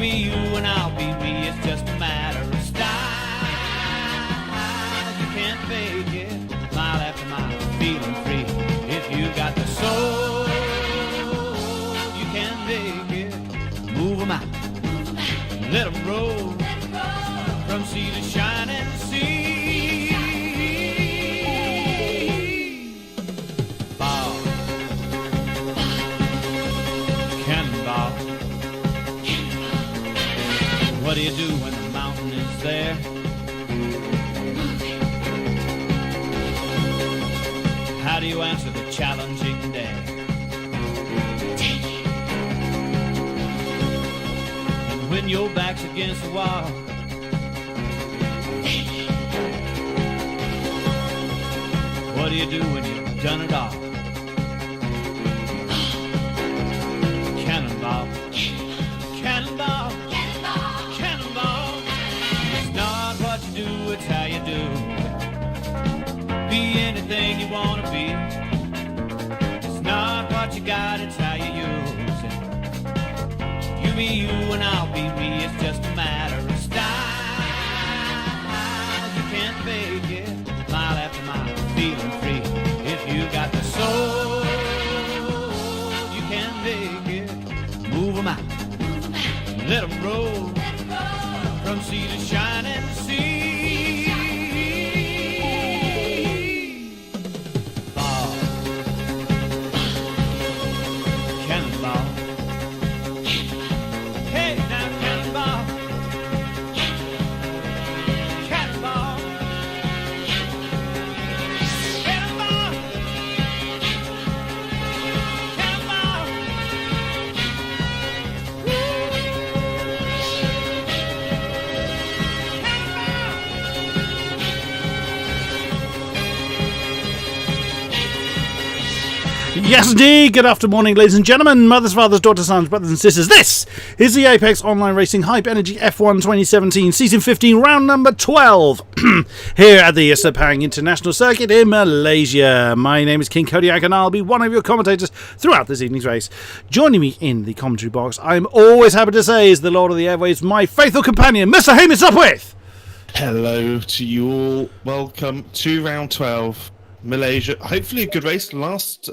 be you and I'll be me. It's just a matter of style. You can't fake it. Mile after mile, feeling free. If you got the soul, you can make it. Move 'em out. Let 'em roll. From sea to shining sea. Ball. Cannonball. What do you do when the mountain is there? How do you answer the challenging dare? And when your back's against the wall, what do you do when you've done it all? Cannonball. Cannonball. Cannonball. It's not what you do, it's how you do. Be anything you want to be. It's not what you got, it's how you use it. You be you and I'll be me. It's just a matter of style. You can't fake it. Mile after mile, feeling free. If you got the soul, you can make it. Move 'em out. Let 'em roll. From sea to shining sea. Ball. Cannonball. Hey, now cannonball. Cannonball. Cannonball. Cannonball. Yes, indeed. Good afternoon, ladies and gentlemen, mothers, fathers, daughters, sons, brothers and sisters. This is the Apex Online Racing Hype Energy F1 2017 Season 15, round number 12, here at the Sepang International Circuit in Malaysia. My name is King-Kodiak and I'll be one of your commentators throughout this evening's race. Joining me in the commentary box, I'm always happy to say, is the Lord of the Airwaves, my faithful companion, Mr. Hamish Upwith. Hello to you all. Welcome to round 12. Malaysia. Hopefully a good race. Last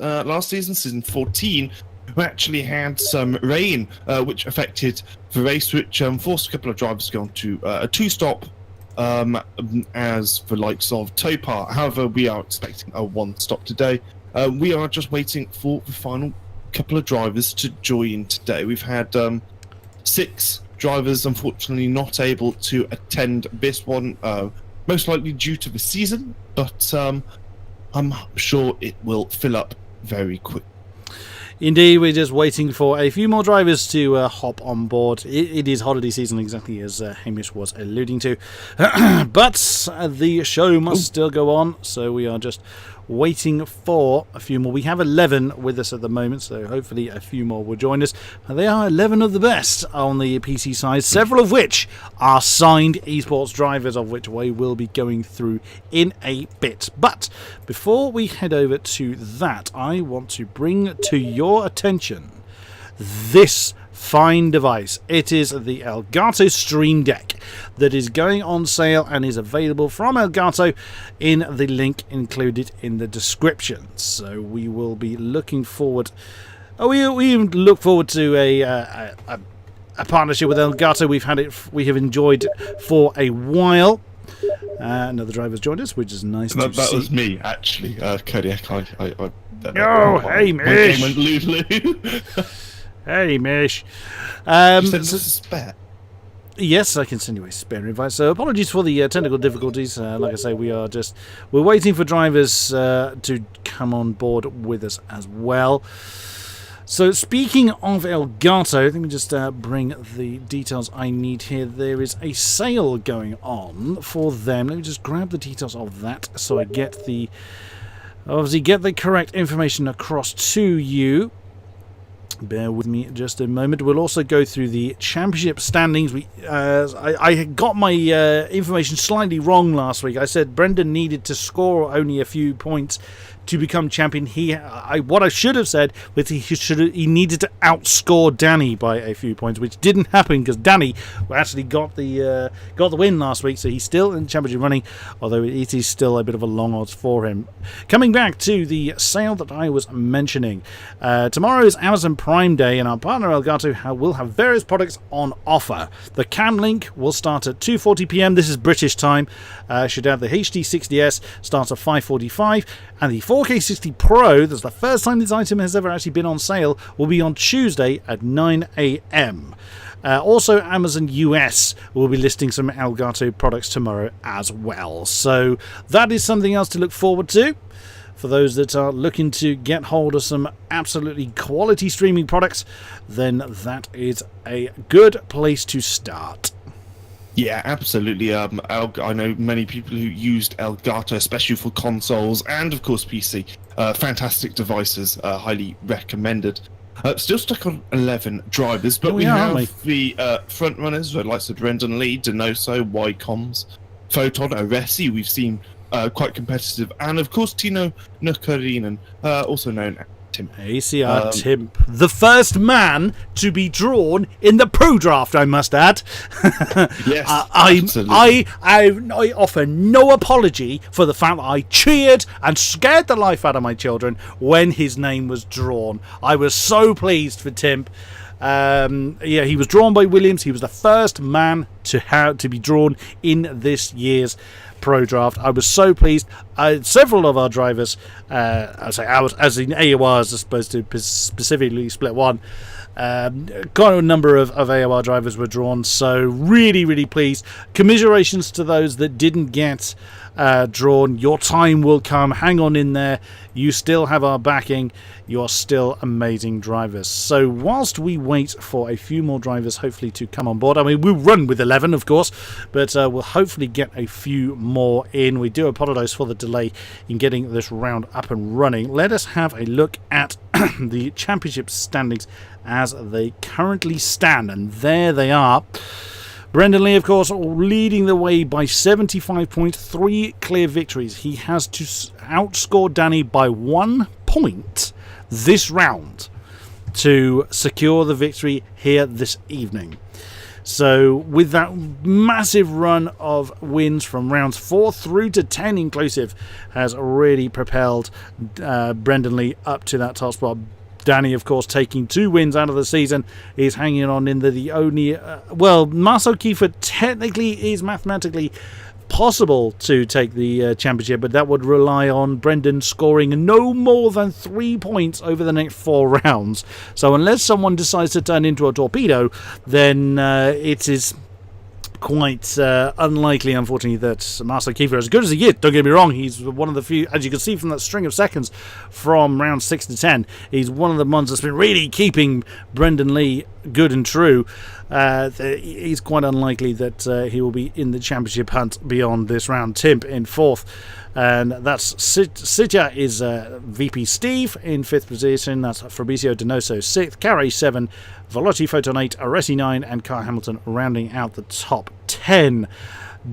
season, season 14, we actually had some rain, which affected the race, which forced a couple of drivers to go on to a two-stop, as the likes of Topar. However, we are expecting a one-stop today. We are just waiting for the final couple of drivers to join today. We've had 6 drivers, unfortunately, not able to attend this one, most likely due to the season, but I'm sure it will fill up very quick. Indeed, we're just waiting for a few more drivers to hop on board. It is holiday season, exactly as Hamish was alluding to. But the show must still go on, so we are just waiting for a few more. We have 11 with us at the moment, so hopefully a few more will join us. They are 11 of the best on the PC side, several of which are signed esports drivers, of which we will be going through in a bit. But before we head over to that, I want to bring to your attention this fine device. It is the Elgato Stream Deck that is going on sale and is available from Elgato in the link included in the description. So we will be looking forward. We look forward to a partnership with Elgato. We have enjoyed for a while. Another driver's joined us, which is nice to see. That was me, actually, Kodiak. Hey, my Mish. game went lose. Hey, Mish. Spare. Yes, I can send you a spare invite. So apologies for the technical difficulties. Like I say, we're waiting for drivers to come on board with us as well. So speaking of Elgato, let me just bring the details I need here. There is a sale going on for them. Let me just grab the details of that so I get the correct information across to you. Bear with me just a moment. We'll also go through the championship standings. I got my information slightly wrong last week. I said Brendan needed to score only a few points to become champion. What I should have said was he needed to outscore Danny by a few points, which didn't happen because Danny actually got the win last week, so he's still in the championship running, although it is still a bit of a long odds for him. Coming back to the sale that I was mentioning, tomorrow is Amazon Prime Day, and our partner Elgato will have various products on offer. The Cam Link will start at 2:40 p.m. This is British time. Should have the HD60S starts at 5:45, and the 4K 60 Pro, that's the first time this item has ever actually been on sale, will be on Tuesday at 9 a.m. Also, Amazon US will be listing some Elgato products tomorrow as well. So that is something else to look forward to for those that are looking to get hold of some absolutely quality streaming products. Then that is a good place to start. Yeah, absolutely. I know many people who used Elgato, especially for consoles and, of course, PC. Fantastic devices, highly recommended. Still stuck on 11 drivers, but we have the front runners, the likes of Brendan Lee, Denoso, Ycoms, Photon, Aresi. We've seen quite competitive, and of course Tino Nukarinen, also known as Timp. ACR Timp, the first man to be drawn in the Pro Draft, I must add. Yes, I offer no apology for the fact that I cheered and scared the life out of my children when his name was drawn. I was so pleased for Timp. He was drawn by Williams. He was the first man to be drawn in this year's Pro Draft. I was so pleased. Several of our drivers, as in AORs, as opposed to specifically Split 1, quite a number of AOR drivers were drawn, so really, really pleased. Commiserations to those that didn't get drawn. Your time will come. Hang on in there. You still have our backing. You're still amazing drivers. So whilst we wait for a few more drivers hopefully to come on board, I mean, we'll run with 11 of course, but we'll hopefully get a few more in. We do apologise for the delay in getting this round up and running. Let us have a look at the championship standings as they currently stand, and there they are. Brendan Lee, of course, leading the way by 75 points, 3 clear victories. He has to outscore Danny by 1 point this round to secure the victory here this evening. So with that massive run of wins from rounds 4 through to 10 inclusive has really propelled Brendan Lee up to that top spot. Danny, of course, taking 2 wins out of the season, is hanging on in the only... Marcel Kiefer technically is mathematically possible to take the championship, but that would rely on Brendan scoring no more than 3 points over the next 4 rounds. So unless someone decides to turn into a torpedo, then it is quite unlikely, unfortunately, that Marcel Kiefer, as good as he is, don't get me wrong, he's one of the few, as you can see from that string of seconds from round 6 to 10, he's one of the ones that's been really keeping Brendan Lee good and true. It's quite unlikely that he will be in the championship hunt beyond this round. Timp in 4th, and that's Sitya is VP Steve in 5th position. That's Fabricio Donoso 6th, Carey 7, Veloci Photon 8, Aresi 9, and Kyle Hamilton rounding out the top 10.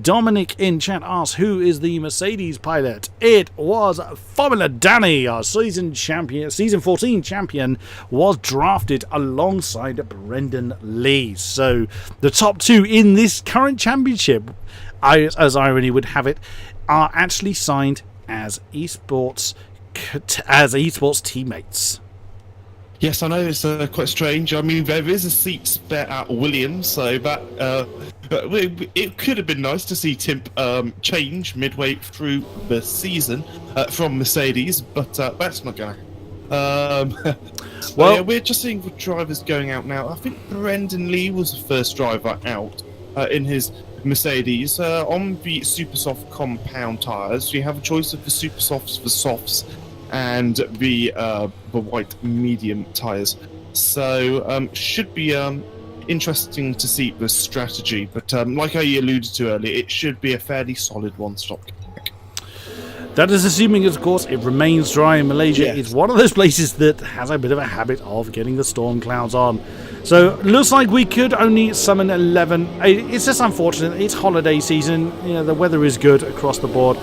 Dominic in chat asks, who is the Mercedes pilot? It was Formula Danny, our season 14 champion, was drafted alongside Brendan Lee. So the top 2 in this current championship, as irony would have it, are actually signed as esports teammates. Yes, I know it's quite strange. I mean, there is a seat spare at Williams, so that it could have been nice to see Timp change midway through the season from Mercedes, but that's not going to happen. Well, yeah, we're just seeing the drivers going out now. I think Brendan Lee was the first driver out in his Mercedes on the Super Soft compound tyres. You have a choice of the Super Softs, the softs, and the white medium tyres. So should be interesting to see the strategy, but like I alluded to earlier, it should be a fairly solid one-stop. That is assuming, of course, it remains dry in Malaysia. Yes. It's one of those places that has a bit of a habit of getting the storm clouds on. So looks like we could only summon 11. It's just unfortunate. It's holiday season. You know, the weather is good across the board.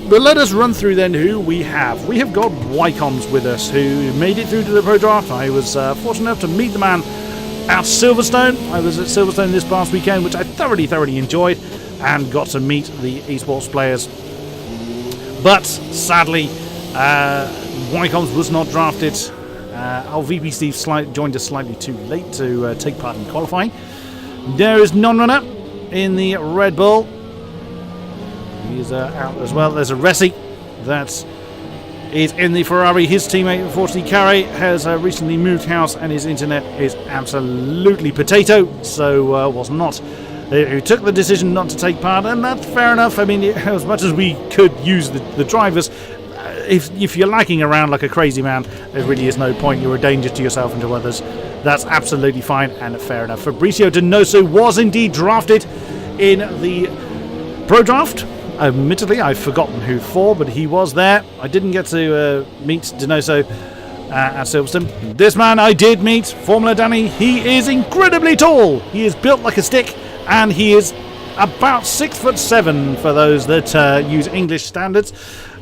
but let us run through then who we have. We have got Wycombs with us, who made it through to the Pro Draft. I was fortunate enough to meet the man at Silverstone. I was at Silverstone this past weekend, which I thoroughly enjoyed, and got to meet the esports players. But sadly, Wycombs was not drafted. Our VP Steve joined us slightly too late to take part in qualifying. There is non-runner in the Red Bull. He's out as well. There's a Resi that is in the Ferrari. His teammate, unfortunately, Carey, has recently moved house and his internet is absolutely potato, so was not. Who took the decision not to take part, and that's fair enough. I mean, as much as we could use the drivers, if you're lagging around like a crazy man, there really is no point. You're a danger to yourself and to others. That's absolutely fine and fair enough. Fabricio Donoso was indeed drafted in the Pro Draft. Admittedly, I've forgotten who for, but he was there. I didn't get to meet Donoso at Silverstone. This man I did meet, Formula Danny. He is incredibly tall. He is built like a stick, and he is about 6'7" for those that use English standards.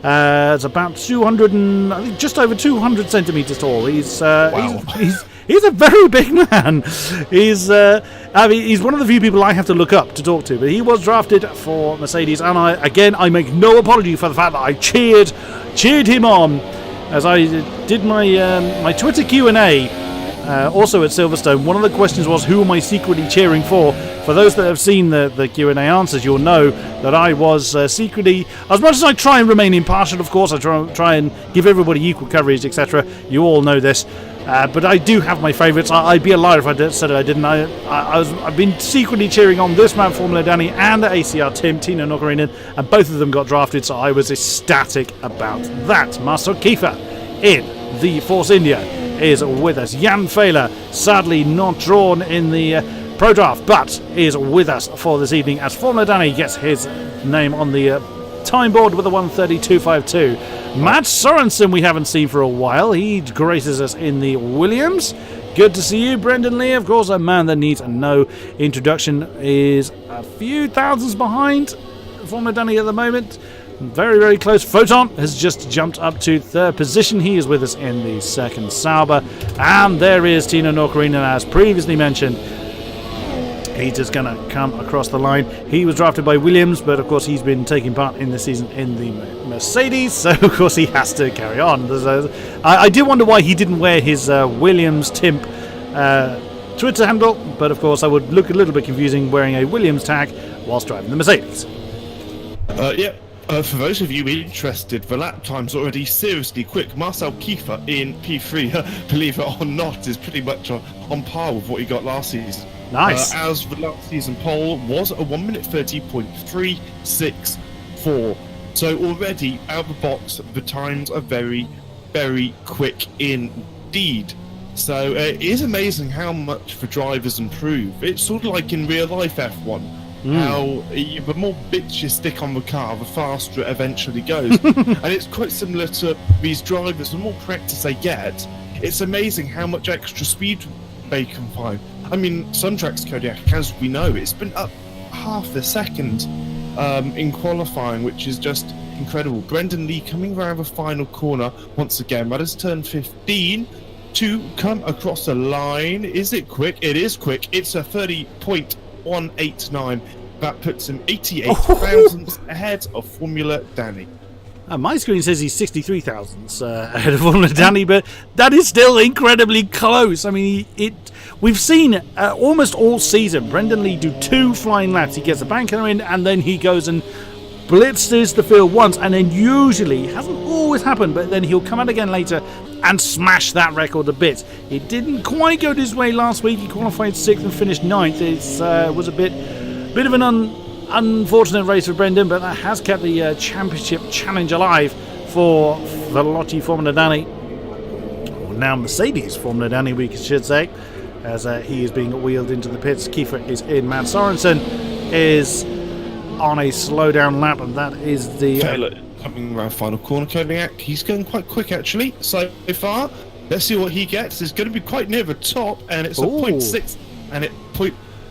It's about 200 and I think just over 200 centimeters tall. He's a very big man. He's one of the few people I have to look up to talk to. But he was drafted for Mercedes, and I make no apology for the fact that I cheered him on as I did my Twitter Q&A. Also at Silverstone, one of the questions was, who am I secretly cheering for? For those that have seen the Q&A answers, you'll know that I was secretly, as much as I try and remain impartial, of course, I try and give everybody equal coverage, etc. You all know this. But I do have my favourites. I'd be a liar if I said I didn't. I've been secretly cheering on this man, Formula Danny, and ACR Tim, Tino Nokarinen, and both of them got drafted, so I was ecstatic about that. Master Kiefer in the Force India is with us. Jan Fehler, sadly not drawn in the Pro Draft, but is with us for this evening as Formula Danny gets his name on the time board with a 132.52. Matt Sorensen we haven't seen for a while. He graces us in the Williams. Good to see you, Brendan Lee. Of course, a man that needs no introduction, is a few thousands behind Formula Danny at the moment. Very close. Photon has just jumped up to third position. He is with us in the second Sauber. And there is Tino Nokarinen, as previously mentioned. He's just going to come across the line. He was drafted by Williams, but of course he's been taking part in the season in the Mercedes, so of course he has to carry on. I do wonder why he didn't wear his Williams Timp Twitter handle, but of course I would look a little bit confusing wearing a Williams tag whilst driving the Mercedes. For those of you interested, the lap time's already seriously quick. Marcel Kiefer in P3, believe it or not, is pretty much on par with what he got last season. Nice. As the last season pole was a 1 minute 30.364. So already out of the box, the times are very quick indeed. So it is amazing how much the drivers improve. It's sort of like in real life F1. How the more bits you stick on the car, the faster it eventually goes. And it's quite similar to these drivers. The more practice they get, it's amazing how much extra speed they can find. I mean, some tracks, Kodiak, as we know, it's been up half a second in qualifying, which is just incredible. Brendan Lee coming around the final corner once again. That is turn 15 to come across the line. Is it quick? It is quick. It's a 30.189. That puts him 88 thousandths ahead of Formula Danny. My screen says he's 63 thousandths ahead of Formula Danny, but that is still incredibly close. I mean, we've seen almost all season Brendan Lee do 2 flying laps. He gets a banker in, and then he goes and blitzes the field once, and then usually, hasn't always happened, but then he'll come out again later and smash that record a bit. It didn't quite go this way last week. He qualified 6th and finished 9th. It was a bit of an unfortunate race for Brendan, but that has kept the championship challenge alive for Veloci Formula Danny, or now Mercedes Formula Danny, we should say, as he is being wheeled into the pits. Kiefer is in. Matt Sorensen is on a slow down lap, and that is the coming around final corner. Kodiak, he's going quite quick actually so far. Let's see what he gets. It's going to be quite near the top, and it's a 0.6 and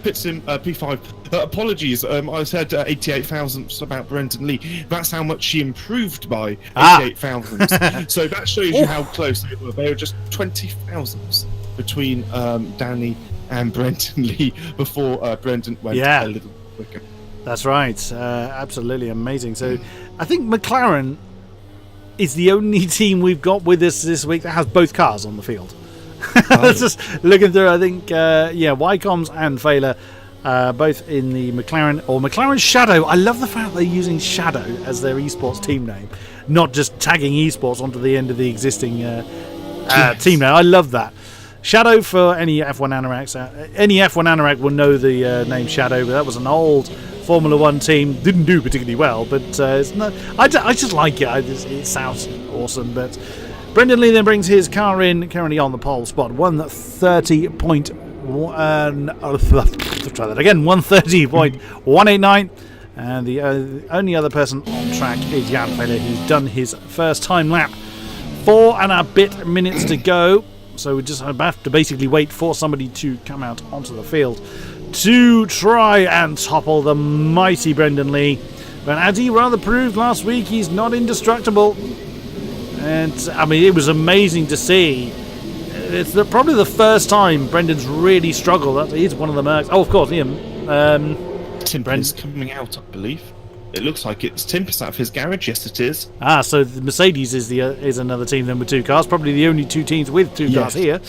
puts him P5. Apologies, I said 88 thousandths about Brendan Lee. That's how much he improved by 88 thousandths. So that shows you how close they were. They were just 20 thousandths between Danny and Brendan Lee before Brendan went a little quicker. That's right. Absolutely amazing. So I think McLaren is the only team we've got with us this week that has both cars on the field. Just looking through, I think, Wycombs and Failer both in the McLaren or McLaren Shadow. I love the fact they're using Shadow as their esports team name, not just tagging esports onto the end of the existing team name. I love that. Shadow for any F1 anoraks. Any F1 anorak will know the name Shadow, but that was an old Formula 1 team. Didn't do particularly well, but it's not, I just like it. It sounds awesome. But Brendan Lee then brings his car in, currently on the pole spot, 130.189, and the only other person on track is Jan Feder, who's done his first time lap. 4 and a bit minutes to go, so we just have to basically wait for somebody to come out onto the field to try and topple the mighty Brendan Lee. But as he rather proved last week, he's not indestructible. And I mean, it was amazing to see. It's probably the first time Brendan's really struggled. He's one of the Mercs. Oh, of course, Ian. Tim is coming out, I believe. It looks like it's Timpus out of his garage. Yes, it is. So the Mercedes is another team then with 2 cars. Probably the only 2 teams with 2 cars here.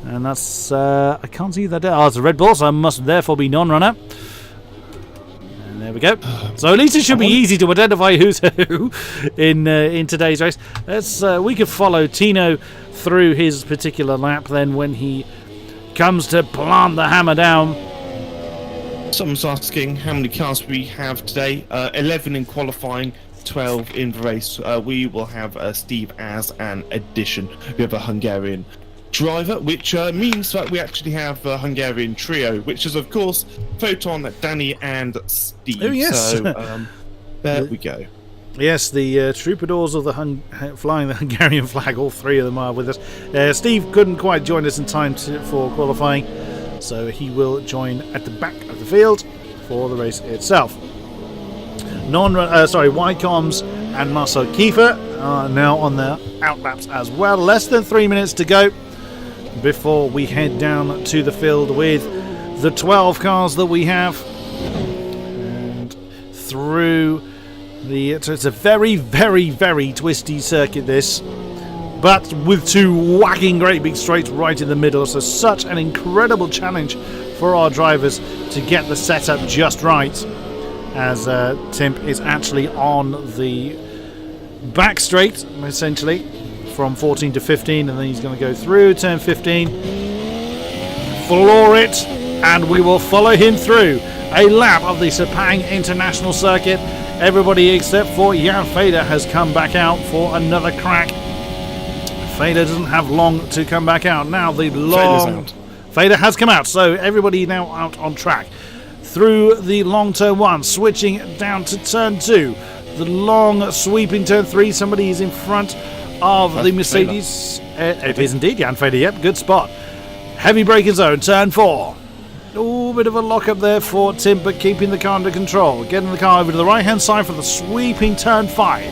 And that's I can't see that. It's a Red Bull, so I must therefore be non-runner. And there we go. So at least it should be easy to identify who's who in today's race. We could follow Tino through his particular lap then when he comes to plant the hammer down. Someone's asking how many cars we have today. 11 in qualifying, 12 in the race. We will have Steve as an addition. We have a Hungarian driver, which means that we actually have a Hungarian trio, which is of course Photon, Danny and Steve. Oh yes. So there we go. Yes, the troubadours of the flying the Hungarian flag, all 3 of them are with us. Steve couldn't quite join us in time for qualifying, so he will join at the back of the field for the race itself. Wycombs and Marcel Kiefer are now on their outlaps as well. Less than 3 minutes to go before we head down to the field with the 12 cars that we have. And through it's a very, very, very twisty circuit this, but with 2 whacking great big straights right in the middle. So such an incredible challenge for our drivers to get the setup just right, as Timp is actually on the back straight essentially from 14 to 15, and then he's going to go through turn 15, floor it, and we will follow him through a lap of the Sepang International Circuit. Everybody except for Jan Feder has come back out for another crack. Feder doesn't have long to come back out. Now the long... Feder has come out, so everybody now out on track. Through the long turn 1, switching down to turn 2. The long sweeping turn 3, somebody is in front of the Mercedes. It is indeed Jan Feder, yep, good spot. Heavy braking zone, turn 4. Oh, bit of a lock up there for Tim, but keeping the car under control. Getting the car over to the right hand side for the sweeping turn 5.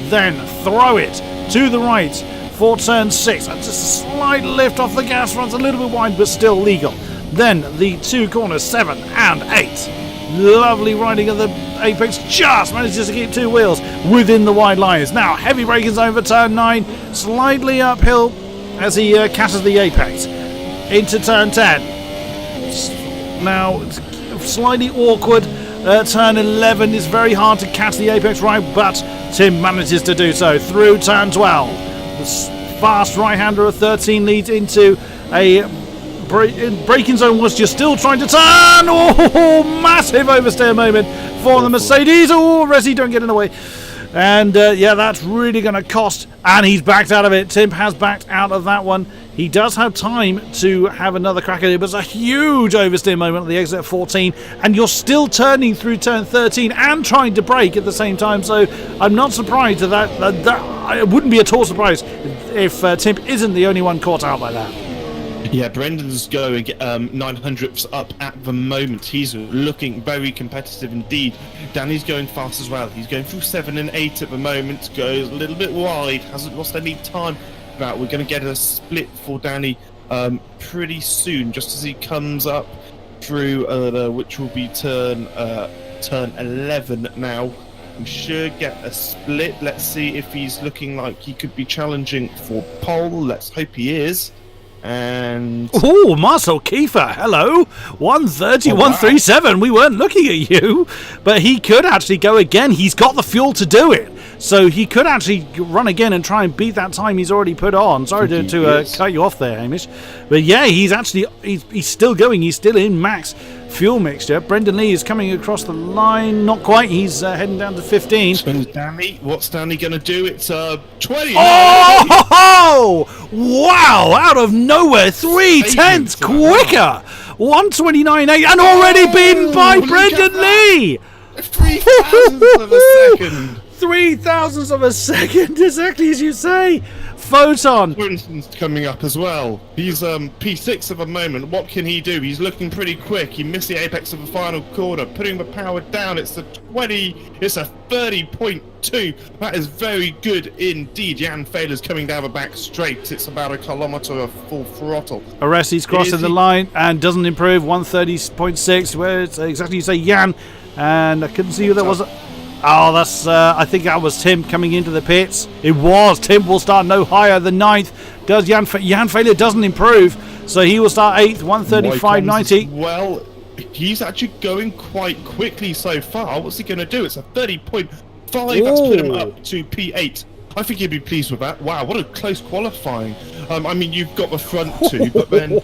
Then throw it to the right for turn 6. That's just a slight lift off the gas front, a little bit wide, but still legal. Then the 2 corners, 7 and 8. Lovely riding of the apex, just manages to keep 2 wheels within the wide lines. Now heavy braking zone for turn 9, slightly uphill as he catches the apex into turn 10. Now slightly awkward. Turn 11 is very hard to catch the apex right, but Tim manages to do so through turn 12. The fast right-hander of 13 leads into a braking zone, was just still trying to turn. Oh, massive oversteer moment for the Mercedes. Oh, Resi, don't get in the way. And that's really going to cost. And he's backed out of it. Tim has backed out of that one. He does have time to have another crack at it, but it's a huge oversteer moment at the exit at 14, and you're still turning through turn 13 and trying to brake at the same time. So I'm not surprised that I wouldn't be at all surprised if Tim isn't the only one caught out by that. Yeah, Brendan's going 900ths up at the moment. He's looking very competitive indeed. Danny's going fast as well. He's going through 7 and 8 at the moment. Goes a little bit wide. Hasn't lost any time. But we're going to get a split for Danny pretty soon, just as he comes up through which will be turn 11 now. We should get a split. Let's see if he's looking like he could be challenging for pole. Let's hope he is. And oh, Marcel Kiefer, hello, 130, 137. We weren't looking at you, but he could actually go again. He's got the fuel to do it, so he could actually run again and try and beat that time he's already put on. Sorry to cut you off there, Hamish, but yeah, he's still going. He's still in max fuel mixture. Brendan Lee is coming across the line, not quite. He's heading down to 15. What's Danny going to do? It's 20. Oh, wow, out of nowhere, 3/10 quicker, 129.8, and already beaten by Brendan Lee. 3,000ths of a second. 3,000ths of a second, exactly as you say. Photon. Winston's coming up as well. He's P6 at the moment. What can he do? He's looking pretty quick. He missed the apex of the final corner, putting the power down. It's a 20. It's a 30.2. That is very good indeed. Jan Failer's coming down the back straight. It's about a kilometre of full throttle. Aresi's crossing the line and doesn't improve. 130.6. Where it's exactly you say, Jan. And I couldn't see who that was. Oh, that's, I think that was Tim coming into the pits. It was. Tim will start no higher than 9th. Does Jan Failer doesn't improve, so he will start 8th, 135.90. Well, he's actually going quite quickly so far. What's he going to do? It's a 30.5. That's put him up to P8. I think he'd be pleased with that. Wow, what a close qualifying. I mean, you've got the front two, but then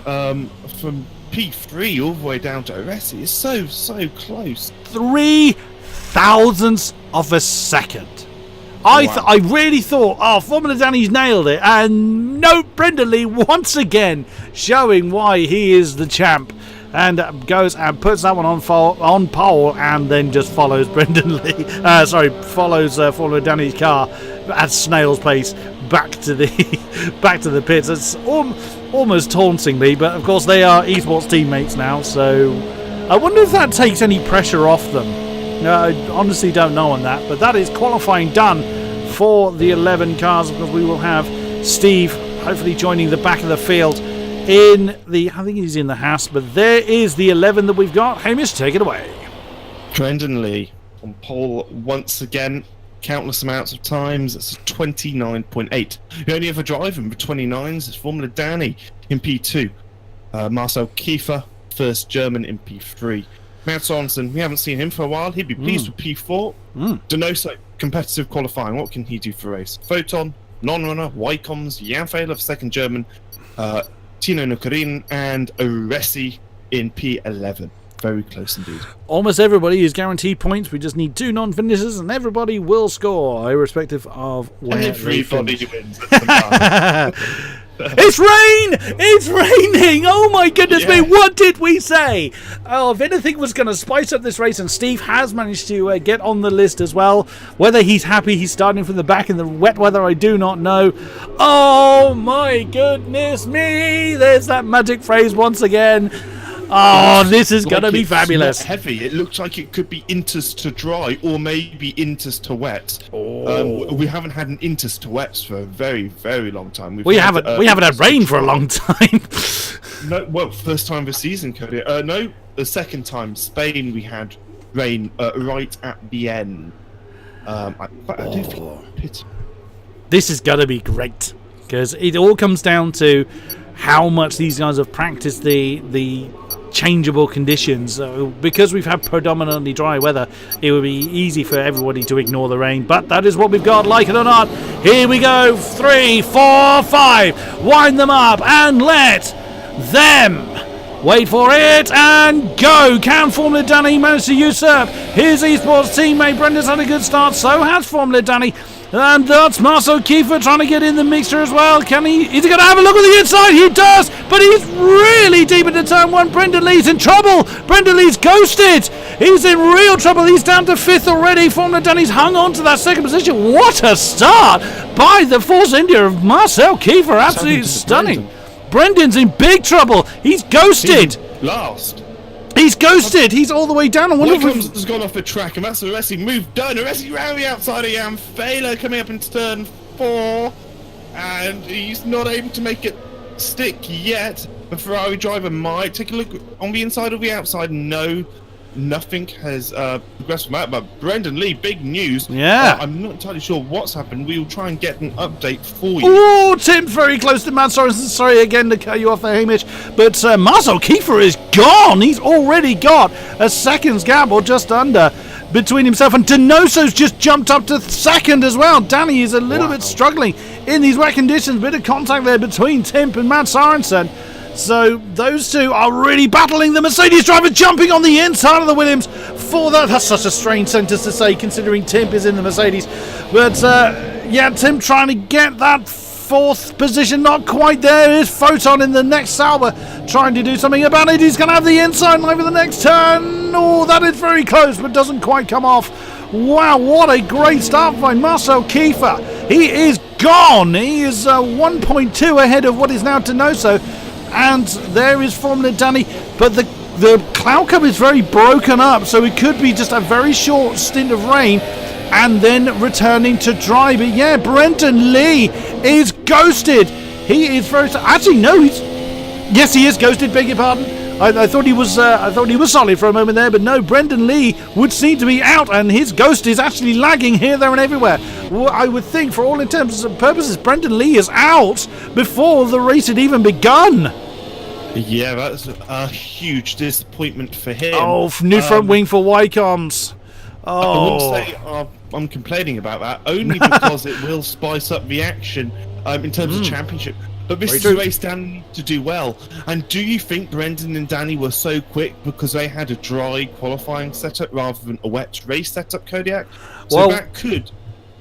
from P3 all the way down to Aresi is so close. 3,000ths of a second. I really thought, Formula Danny's nailed it, and no, Brendan Lee once again showing why he is the champ, and goes and puts that one on pole, and then just follows Brendan Lee. Follows Formula Danny's car at snail's pace back to the pits. It's almost taunting me, but of course they are esports teammates now, so I wonder if that takes any pressure off them. No, I honestly don't know on that, but that is qualifying done for the 11 cars, because we will have Steve hopefully joining the back of the field in the, I think he's in the Haas, but there is the 11 that we've got. Hamish, take it away. Brendan Lee on pole once again, countless amounts of times. It's 29.8. The only ever driving for 29s is Formula Danny in P2. Marcel Kiefer, first German in P3. Matt Sorensen, we haven't seen him for a while. He'd be pleased with P4. Donoso, competitive qualifying. What can he do for race? Photon, non-runner, Wycoms, Jan Failer, second German, Tino Nukarin, and Aresi in P11. Very close indeed. Almost everybody is guaranteed points. We just need 2 non-finishers, and everybody will score, irrespective of where everybody wins at the time. It's rain! It's raining! Oh my goodness me, what did we say? Oh, if anything was going to spice up this race, and Steve has managed to get on the list as well. Whether he's happy he's starting from the back in the wet weather, I do not know. Oh my goodness me! There's that magic phrase once again. Oh, this is going to be fabulous. Not heavy. It looks like it could be Intus to dry, or maybe Intus to wet. We haven't had an Intus to wet for a very, very long time. We haven't had rain for a long time. No, well, first time this season, Cody. No, the second time. Spain, we had rain right at the end. This is going to be great, because it all comes down to how much these guys have practiced the changeable conditions. Because we've had predominantly dry weather, it would be easy for everybody to ignore the rain, but that is what we've got, like it or not. Here we go, 3, 4, 5, wind them up and let them wait for it and go. Can Formula Danny manage to usurp his esports teammate? Brendan's had a good start, so has Formula Danny. And that's Marcel Kiefer trying to get in the mixture as well. Is he going to have a look on the inside? He does, but he's really deep into turn 1. Brendan Lee's in trouble. Brendan Lee's ghosted. He's in real trouble. He's down to 5th already. Formula Danny's hung on to that second position. What a start by the Force India of Marcel Kiefer. Absolutely stunning. Brendan's in big trouble. He's ghosted. Last. He's ghosted. He's all the way down. Wycombs has gone off the track, and that's the Aresi move done. Aresi round the outside of Jan Failer coming up into turn 4, and he's not able to make it stick yet. The Ferrari driver might take a look on the inside or the outside. No, nothing has progressed from that. But Brendan Lee, big news. Yeah. I'm not entirely sure what's happened. We will try and get an update for you. Oh, Tim's very close to Matt Sorensen. Sorry again to cut you off there, Hamish. But Marcel Kiefer is gone. He's already got a second's gap, or just under, between himself and Donoso's just jumped up to second as well. Danny is a little bit struggling in these wet conditions. Bit of contact there between Tim and Matt Sorensen. So those two are really battling. The Mercedes driver jumping on the inside of the Williams for that. That's such a strange sentence to say considering Tim is in the Mercedes. But yeah, Tim trying to get that 4th position. Not quite there. Here's Photon in the next Sauber trying to do something about it. He's going to have the inside line for the next turn. Oh, that is very close but doesn't quite come off. Wow, what a great start by Marcel Kiefer. He is gone. He is 1.2 ahead of what is now Donoso. And there is Formula Danny, but the cloud cover is very broken up, so it could be just a very short stint of rain and then returning to dry. But yeah, Brendan Lee is ghosted. He is very... Actually, no, yes, he is ghosted, beg your pardon. I thought he was solid for a moment there, but no, Brendan Lee would seem to be out, and his ghost is actually lagging here, there and everywhere. Well, I would think, for all intents and purposes, Brendan Lee is out before the race had even begun. Yeah, that's a huge disappointment for him. Oh, new front wing for Wycombs. Oh. I wouldn't say I'm complaining about that, only because it will spice up the action in terms of championship. But this is a race Danny needs to do well. And do you think Brendan and Danny were so quick because they had a dry qualifying setup rather than a wet race setup, Kodiak? So that could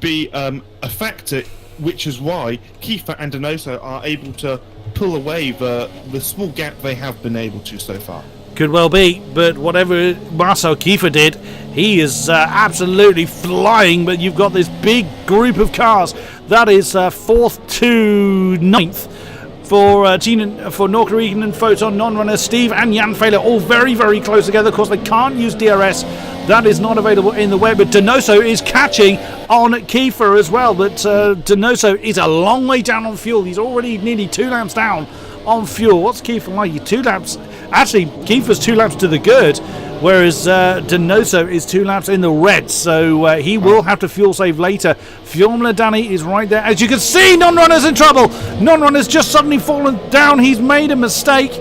be a factor, which is why Kiefer and Donoso are able to pull away the small gap they have been able to so far. Could well be, but whatever Marcel Kiefer did, he is absolutely flying. But you've got this big group of cars. That is 4th to 9th for Norkeregan and Photon non-runner Steve and Jan Failer, all very, very close together. Of course, they can't use DRS. That is not available in the web, but Donoso is catching on Kiefer as well. But Donoso is a long way down on fuel. He's already nearly 2 laps down on fuel. What's Kiefer like? 2 laps. Actually, Kiefer's 2 laps to the good, whereas Donoso is 2 laps in the red. So he will have to fuel save later. Formula Danny is right there. As you can see, non-runner's in trouble. Non-runner's just suddenly fallen down. He's made a mistake.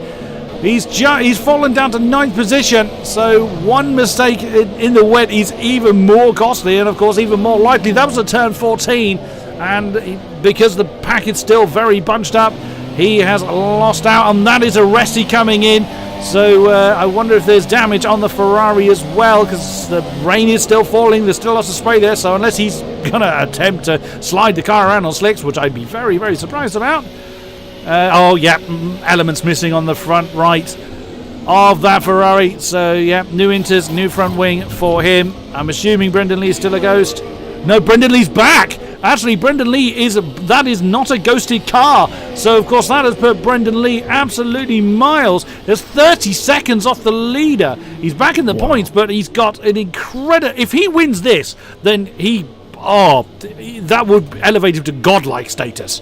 He's fallen down to 9th position, so one mistake in the wet is even more costly and, of course, even more likely. That was a turn 14, and because the pack is still very bunched up, he has lost out, and that is Aresi coming in. So I wonder if there's damage on the Ferrari as well, because the rain is still falling. There's still lots of spray there, so unless he's going to attempt to slide the car around on slicks, which I'd be very, very surprised about. Oh, yeah, elements missing on the front right of that Ferrari. So, yeah, new inters, new front wing for him. I'm assuming Brendan Lee is still a ghost. No, Brendan Lee's back. Actually, Brendan Lee that is not a ghosted car. So, of course, that has put Brendan Lee absolutely miles. There's 30 seconds off the leader. He's back in the points, but he's got an incredible... If he wins this, then that would elevate him to godlike status.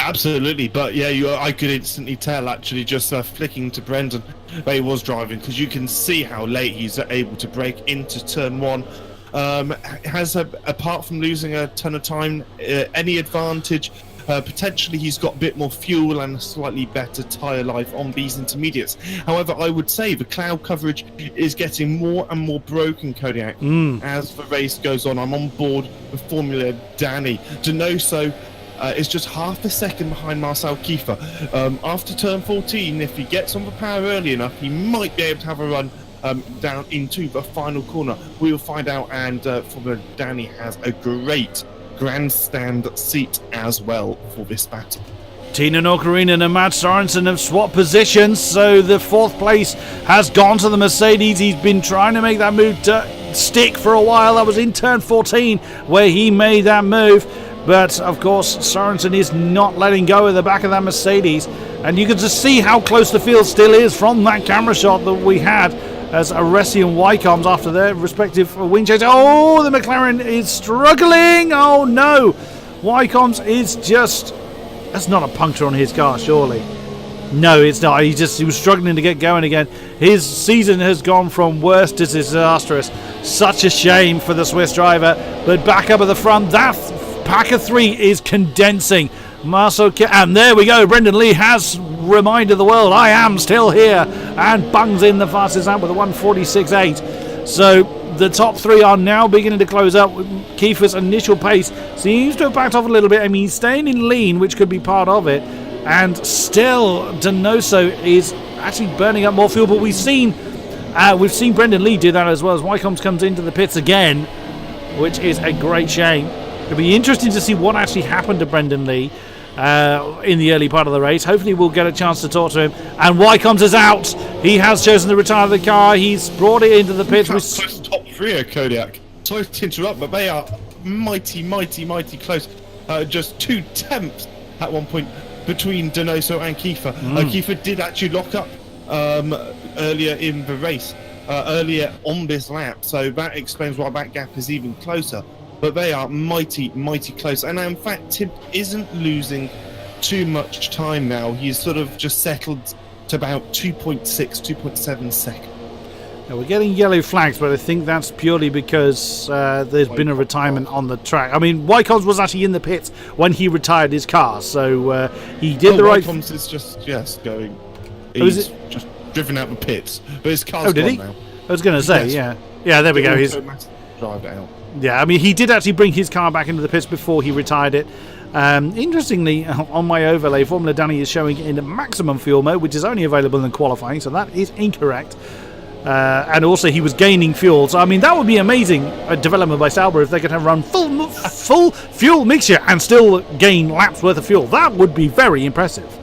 Absolutely, but yeah, I could instantly tell, actually, just flicking to Brendan that he was driving, because you can see how late he's able to break into turn 1. Apart from losing a ton of time, any advantage? Potentially he's got a bit more fuel and a slightly better tyre life on these intermediates. However, I would say the cloud coverage is getting more and more broken, Kodiak, as the race goes on. I'm on board with Formula Danny. Donoso is just half a second behind Marcel Kiefer. After turn 14, if he gets on the power early enough, he might be able to have a run down into the final corner. We will find out, and Formula Danny has a great grandstand seat as well for this battle. Tina Norkeregan and Matt Sorensen have swapped positions, so the 4th place has gone to the Mercedes. He's been trying to make that move to stick for a while. That was in turn 14 where he made that move. But, of course, Sorensen is not letting go of the back of that Mercedes. And you can just see how close the field still is from that camera shot that we had as Aresi and Wycombs after their respective wing change. Oh, the McLaren is struggling. Oh no, Wycombs is just, that's not a puncture on his car, surely. No, it's not. He was struggling to get going again. His season has gone from worst to disastrous. Such a shame for the Swiss driver. But back up at the front, that pack of three is condensing. And there we go. Brendan Lee has reminded the world, I am still here, and bungs in the fastest lap with a 1:46.8. So the top three are now beginning to close up. Kiefer's initial pace seems to have backed off a little bit. I mean, he's staying in lean, which could be part of it. And still, Donoso is actually burning up more fuel. But we've seen Brendan Lee do that as well, as Wycombs comes into the pits again, which is a great shame. It'll be interesting to see what actually happened to Brendan Lee in the early part of the race. Hopefully we'll get a chance to talk to him. And Wycombs is out. He has chosen to retire the car. He's brought it into the pits. Top three, Kodiak. Sorry to interrupt, but they are mighty close. Just 2/10 at one point between Donoso and Kiefer. Kiefer did actually lock up earlier in the race, earlier on this lap, so that explains why that gap is even closer. But they are mighty close, and in fact Tim isn't losing too much time now. He's sort of just settled to about 2.7 seconds. Now we're getting yellow flags, but I think that's purely because there's been a retirement on the track. I mean, Wycombs was actually in the pits when he retired his car, so he did the right. Wycombs is just going. He's just driven out the pits, but his car's did gone he? now. I was going to say, yeah. There we go. He's drive out. Yeah, I mean, he did actually bring his car back into the pits before he retired it. Interestingly, on my overlay, Formula Danny is showing it in the maximum fuel mode, which is only available in qualifying, so that is incorrect. And also, he was gaining fuel. So, I mean, that would be amazing development by Sauber if they could have run full fuel mixture and still gain laps worth of fuel. That would be very impressive.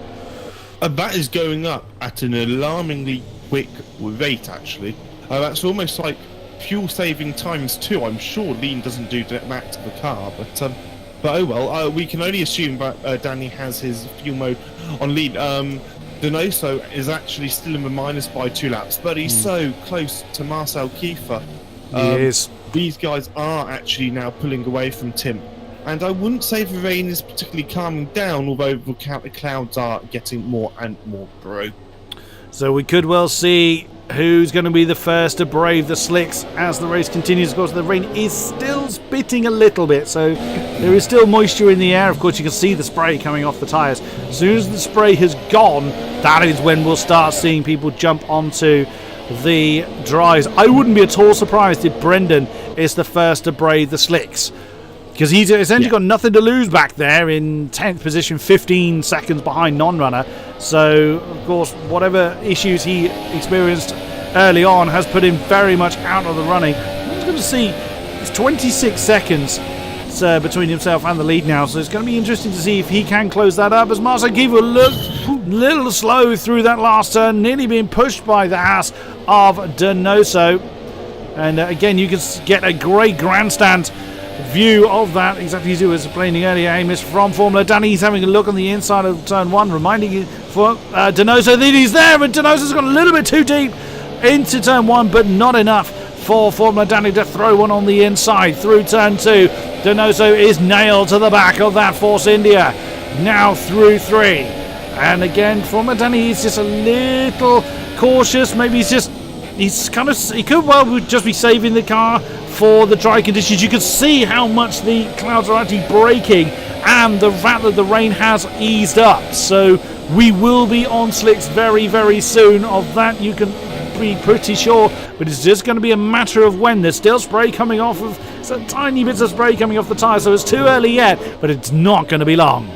That is going up at an alarmingly quick rate, actually. That's almost like fuel saving times 2. I'm sure lean doesn't do that to the car, but oh well. We can only assume that Danny has his fuel mode on lean. Donoso is actually still in the minus by 2 laps, but he's so close to Marcel Kiefer. Yes. These guys are actually now pulling away from Tim, and I wouldn't say the rain is particularly calming down, although the clouds are getting more and more broken. So we could well see who's going to be the first to brave the slicks as the race continues. Of course, the rain is still spitting a little bit, so there is still moisture in the air. Of course, you can see the spray coming off the tyres. As soon as the spray has gone, that is when we'll start seeing people jump onto the dries. I wouldn't be at all surprised if Brendan is the first to brave the slicks, because he's essentially got nothing to lose back there in 10th position, 15 seconds behind non-runner. So, of course, whatever issues he experienced early on has put him very much out of the running. I'm just going to see, it's 26 seconds between himself and the lead now, so it's going to be interesting to see if he can close that up, as Marcel Kiefer looked a little slow through that last turn, nearly being pushed by the ass of Donoso. And again, you can get a great grandstand view of that, exactly as you were explaining earlier, Amos, from Formula Danny. He's having a look on the inside of turn 1, reminding you for Donoso that he's there, but Donoso's gone a little bit too deep into turn 1, but not enough for Formula Danny to throw one on the inside through turn 2. Donoso is nailed to the back of that Force India, now through 3. And again, Formula Danny is just a little cautious. Maybe he could well just be saving the car for the dry conditions. You can see how much the clouds are actually breaking, and the fact that the rain has eased up. So we will be on slicks very, very soon. Of that you can be pretty sure, but it's just going to be a matter of when. There's still spray coming off of some tiny bits of spray coming off the tyre, so it's too early yet, but it's not going to be long.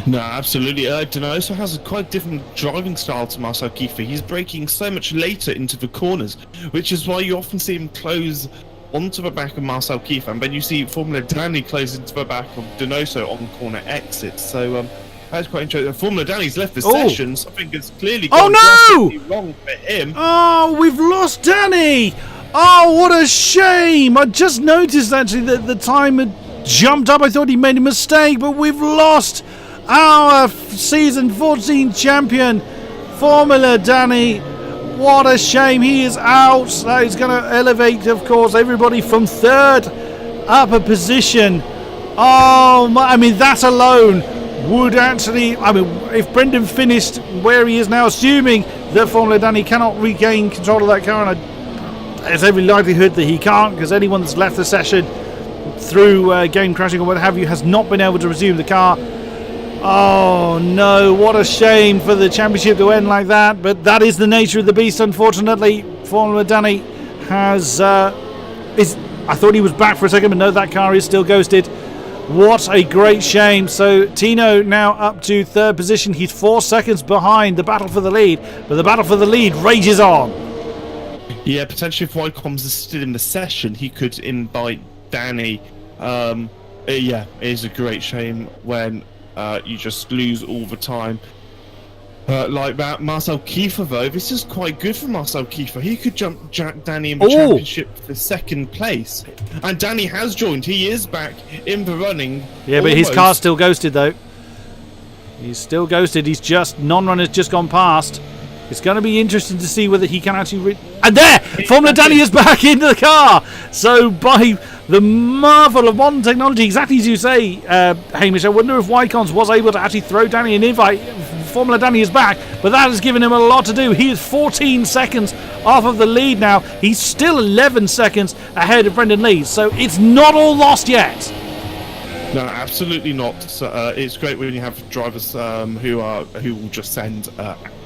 No, absolutely. Donoso has a quite different driving style to Marcel Kiefer. He's braking so much later into the corners, which is why you often see him close onto the back of Marcel Kiefer, and then you see Formula Danny close into the back of Donoso on corner exits. So that's quite interesting. Formula Danny's left the session. Something has clearly gone drastically wrong for him. Oh, we've lost Danny! Oh, what a shame! I just noticed actually that the time had jumped up. I thought he made a mistake, but we've lost our season 14 champion, Formula Danny. What a shame he is out. That is going to elevate, of course, everybody from third up a position. Oh, I mean, that alone would actually, I mean, if Brendan finished where he is now, assuming that Formula Danny cannot regain control of that car, and there's every likelihood that he can't, because anyone that's left the session through game crashing or what have you has not been able to resume the car. Oh no, what a shame for the championship to end like that, but that is the nature of the beast, unfortunately. Formula Danny has I thought he was back for a second, but no, that car is still ghosted. What a great shame. So Tino now up to third position. He's 4 seconds behind the battle for the lead, but the battle for the lead rages on. Yeah, potentially if Wycombs is still in the session, he could invite Danny. Yeah, it is a great shame when you just lose all the time. Like that, Marcel Kiefer, though, this is quite good for Marcel Kiefer. He could jump Jack Danny in the championship for second place. And Danny has joined. He is back in the running. Yeah, but his car's still ghosted, though. He's still ghosted. He's just, non-runner's just gone past. It's going to be interesting to see whether he can actually... And there! Formula Danny is back into the car! So by the marvel of modern technology, exactly as you say, Hamish, I wonder if Wycons was able to actually throw Danny an invite. Formula Danny is back, but that has given him a lot to do. He is 14 seconds off of the lead now. He's still 11 seconds ahead of Brendan Lee, so it's not all lost yet. No, absolutely not. So, it's great when you have drivers who will just send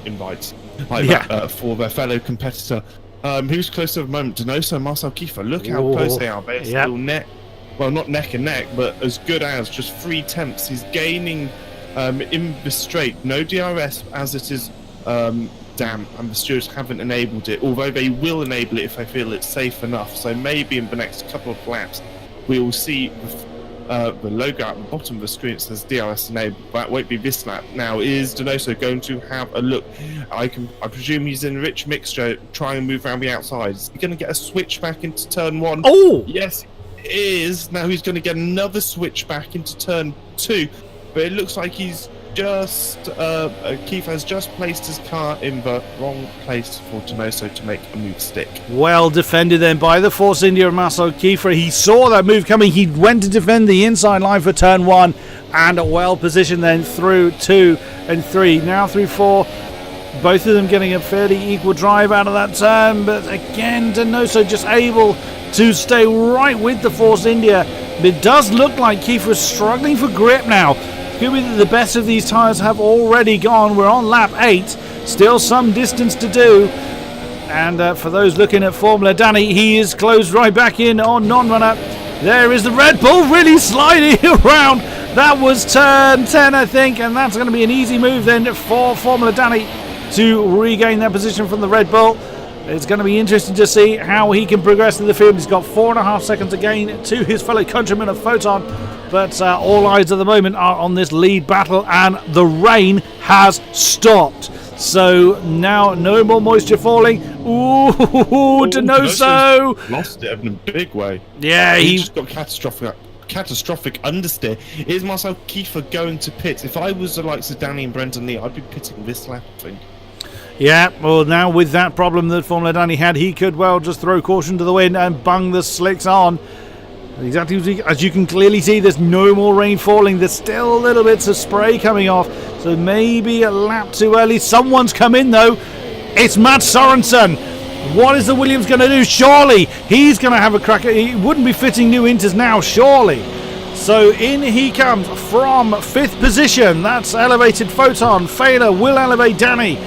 invites like that for their fellow competitor. Who's close at the moment? Donoso, Marcel Kiefer. Look how close they are. They're still not neck and neck, but as good as just 3 tenths. He's gaining in the straight. No DRS as it is damp, and the stewards haven't enabled it, although they will enable it if they feel it's safe enough. So maybe in the next couple of laps we will see the logo at the bottom of the screen. It says DRS enabled. That won't be this lap. Now, is Donoso going to have a look? I presume he's in rich mixture, trying to move around the outside. Is he going to get a switch back into turn 1? Oh! Yes, it is. Now he's going to get another switch back into turn 2. But it looks like he's just Keith has just placed his car in the wrong place for Donoso to make a move stick. Well defended then by the Force India and Marcel Kiefer. He saw that move coming. He went to defend the inside line for turn 1, and well positioned then through 2 and 3. Now through 4. Both of them getting a fairly equal drive out of that turn, but again Donoso just able to stay right with the Force India. It does look like Kiefer is struggling for grip now. Could be that the best of these tyres have already gone. We're on lap 8. Still some distance to do. And for those looking at Formula Danny, he is closed right back in on non-runner. There is the Red Bull really sliding around. That was turn 10, I think. And that's going to be an easy move then for Formula Danny to regain that position from the Red Bull. It's going to be interesting to see how he can progress in the field. He's got 4.5 seconds to gain to his fellow countryman of Photon. But all eyes at the moment are on this lead battle, and the rain has stopped. So now no more moisture falling. Ooh, Donoso! Lost it in a big way. Yeah, he just got catastrophic understeer. Is Marcel Kiefer going to pit? If I was the likes of Danny and Brendan Lee, I'd be pitting this lap, I think. Yeah, well, now with that problem that Formula Danny had, he could well just throw caution to the wind and bung the slicks on. Exactly as you can clearly see, there's no more rain falling. There's still little bits of spray coming off, so maybe a lap too early. Someone's come in though. It's Matt Sorensen. What is the Williams going to do? Surely he's going to have a crack. He wouldn't be fitting new inters now, surely. So in he comes from 5th position. That's elevated Photon. Failure will elevate Danny.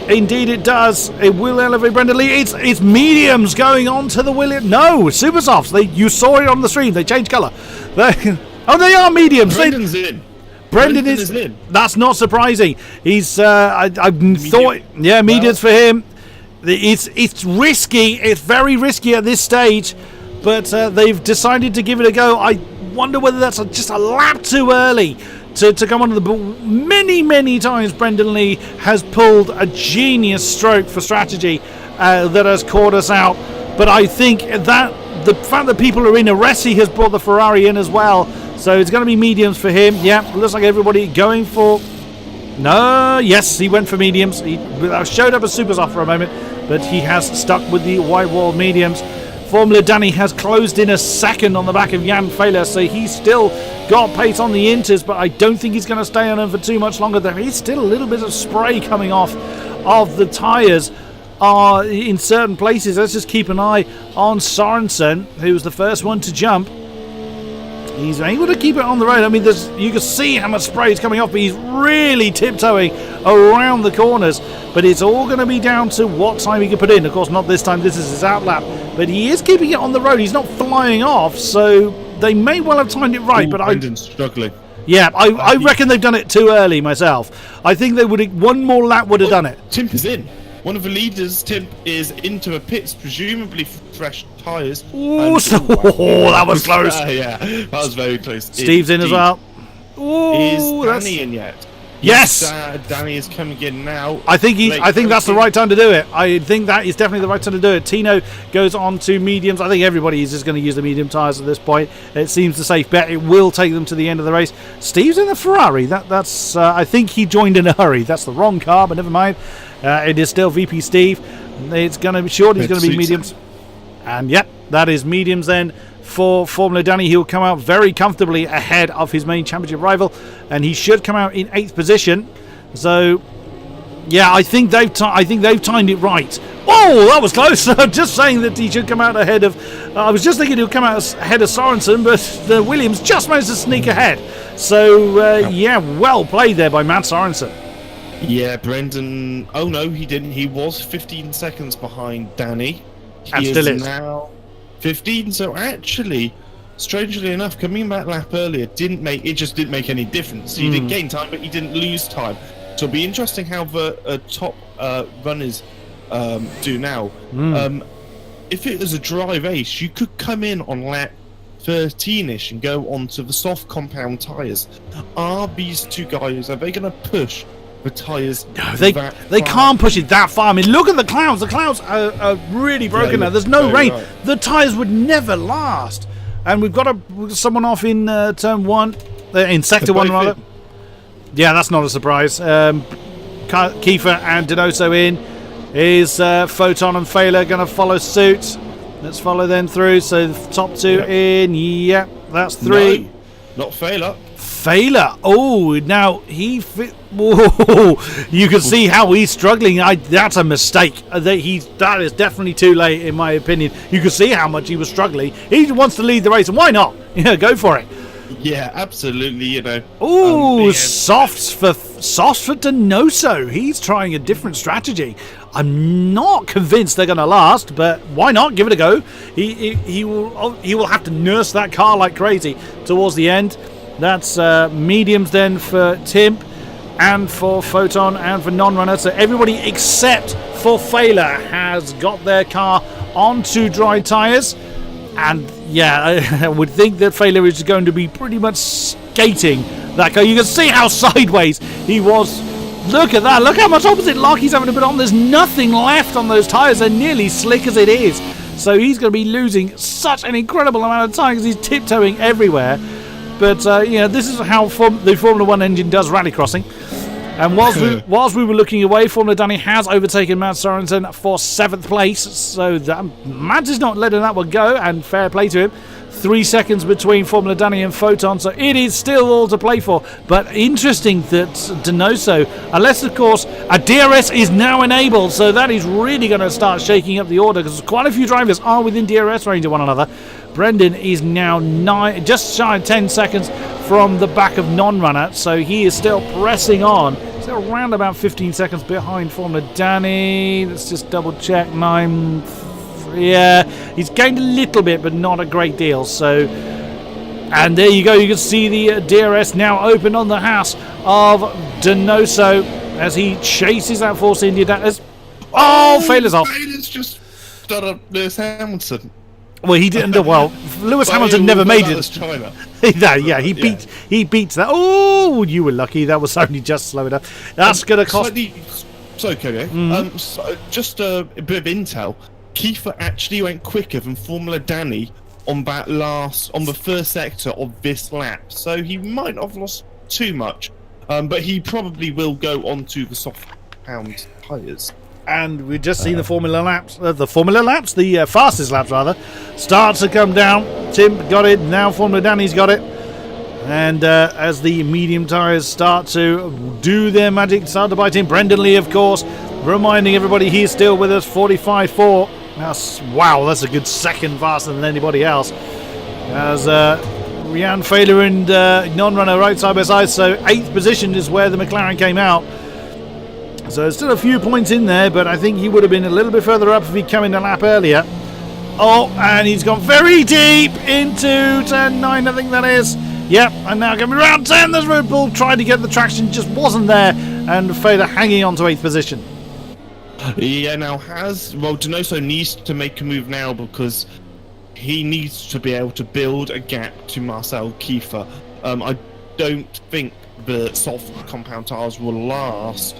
Indeed it does. It will elevate Brendan Lee. It's mediums going on to the Williams. No, super softs. You saw it on the stream. They changed colour. They are mediums. Brendan's in. Brendan is in. That's not surprising. He's I thought mediums for him. It's risky. It's very risky at this stage, but they've decided to give it a go. I wonder whether that's just a lap too early to come onto the ball. Many times Brendan Lee has pulled a genius stroke for strategy that has caught us out, but I think that the fact that people are in, Aresi has brought the Ferrari in as well, So it's going to be mediums for him. Yeah, looks like everybody going for... No, yes, he went for mediums. He showed up as super soft for a moment, but he has stuck with the white wall mediums. Formula Danny has closed in a second on the back of Jan Fehler, so he's still got pace on the inters, but I don't think he's going to stay on them for too much longer. There is still a little bit of spray coming off of the tyres in certain places. Let's just keep an eye on Sorensen, who was the first one to jump. He's able to keep it on the road. I mean, you can see how much spray is coming off, but he's really tiptoeing around the corners. But it's all going to be down to what time he can put in. Of course, not this time. This is his outlap. But he is keeping it on the road. He's not flying off, so they may well have timed it right. But Brendan's struggling. Yeah, I reckon they've done it too early myself. I think they would. One more lap would have done it. Timp is in. One of the leaders, Timp, is into a pits, presumably fresh tyres. Ooh, that was close. Yeah, that was very close. Steve's in as well. Ooh, is Danny in yet? Yes. Danny is coming in now. I think that's the right time to do it. I think that is definitely the right time to do it. Tino goes on to mediums. I think everybody is just going to use the medium tyres at this point. It seems the safe bet. It will take them to the end of the race. Steve's in the Ferrari. That's I think he joined in a hurry. That's the wrong car, but never mind. It is still VP Steve. It's going to be short. It's going to be mediums. And yep, that is mediums then for Formula Danny. He will come out very comfortably ahead of his main championship rival, and he should come out in 8th position. So yeah, I think they've timed it right. Whoa, that was close. I'm just saying that he should come out ahead of I was just thinking he'll come out ahead of Sorensen, but the Williams just managed to sneak ahead. So yeah, well played there by Matt Sorensen. Yeah, Brendan. Oh no, he didn't. He was 15 seconds behind Danny. And He still is is. now 15. So actually, strangely enough, coming back lap earlier didn't make any difference. He did gain time, but he didn't lose time. So it'll be interesting how the top runners do now. If it was a dry race, you could come in on lap 13ish and go onto the soft compound tyres. Are these two guys? Are they going to push the tyres? No, they can't push it that far. I mean, look at the clouds. The clouds are really broken now. There's no rain. Right. The tyres would never last. And we've got someone off in turn 1, in sector 1 rather. Yeah, that's not a surprise. Kiefer and Donoso in. Is Photon and Fehler going to follow suit? Let's follow them through. So the top 2 in. Yep, that's 3. No, not Fehler. Fehler. Oh, now whoa, you can see how he's struggling. That's a mistake. That is definitely too late, in my opinion. You can see how much he was struggling. He wants to lead the race, and why not? Yeah, go for it. Yeah, absolutely. You know. Ooh, softs for Donoso. He's trying a different strategy. I'm not convinced they're going to last, but why not? Give it a go. He will have to nurse that car like crazy towards the end. That's mediums then for Timp and for Photon and for non-runner. So everybody except for Fehler has got their car onto dry tyres. And yeah, I would think that Fehler is going to be pretty much skating that car. You can see how sideways he was. Look at that. Look how much opposite lock he's having to put on. There's nothing left on those tyres. They're nearly slick as it is. So he's going to be losing such an incredible amount of time because he's tiptoeing everywhere. But this is how the Formula 1 engine does rally crossing. And whilst we were looking away, Formula Danny has overtaken Matt Sorensen for 7th place. So Matt is not letting that one go, and fair play to him. 3 seconds between Formula Danny and Photon, so it is still all to play for. But interesting that Donoso, unless of course a DRS is now enabled, so that is really going to start shaking up the order because quite a few drivers are within DRS range of one another. Brendan is now just shy of 10 seconds from the back of non-runner, so he is still pressing on. Still around about 15 seconds behind Formula Danny. Let's just double check. Yeah, he's gained a little bit, but not a great deal. So, and there you go. You can see the DRS now open on the house of Donoso as he chases that Force India down. Fehler's off. Fehler's just done up Lewis Hamilton. Well, he didn't. Well, Lewis Hamilton never made it. China. He beats that. Oh, you were lucky. That was only just slow enough. That's going to cost. Sorry, Kodiak. Just a bit of intel. Kiefer actually went quicker than Formula Danny on the first sector of this lap, so he might not have lost too much, but he probably will go onto the soft pound tyres. And we've just seen the fastest laps rather, start to come down. Tim got it, now Formula Danny's got it. And as the medium tyres start to do their magic, start to bite in, Brendan Lee, of course, reminding everybody he's still with us, 45.4. Wow, that's a good second faster than anybody else. As Rianne Failer and non-runner right side by side, so 8th position is where the McLaren came out. So there's still a few points in there, but I think he would have been a little bit further up if he'd come in a lap earlier. Oh, and he's gone very deep into turn 9, I think that is. Yep, and now coming around 10, there's Red Bull trying to get the traction, just wasn't there, and Failer hanging on to 8th position. Yeah, now Donoso needs to make a move now because he needs to be able to build a gap to Marcel Kiefer. I don't think the soft compound tyres will last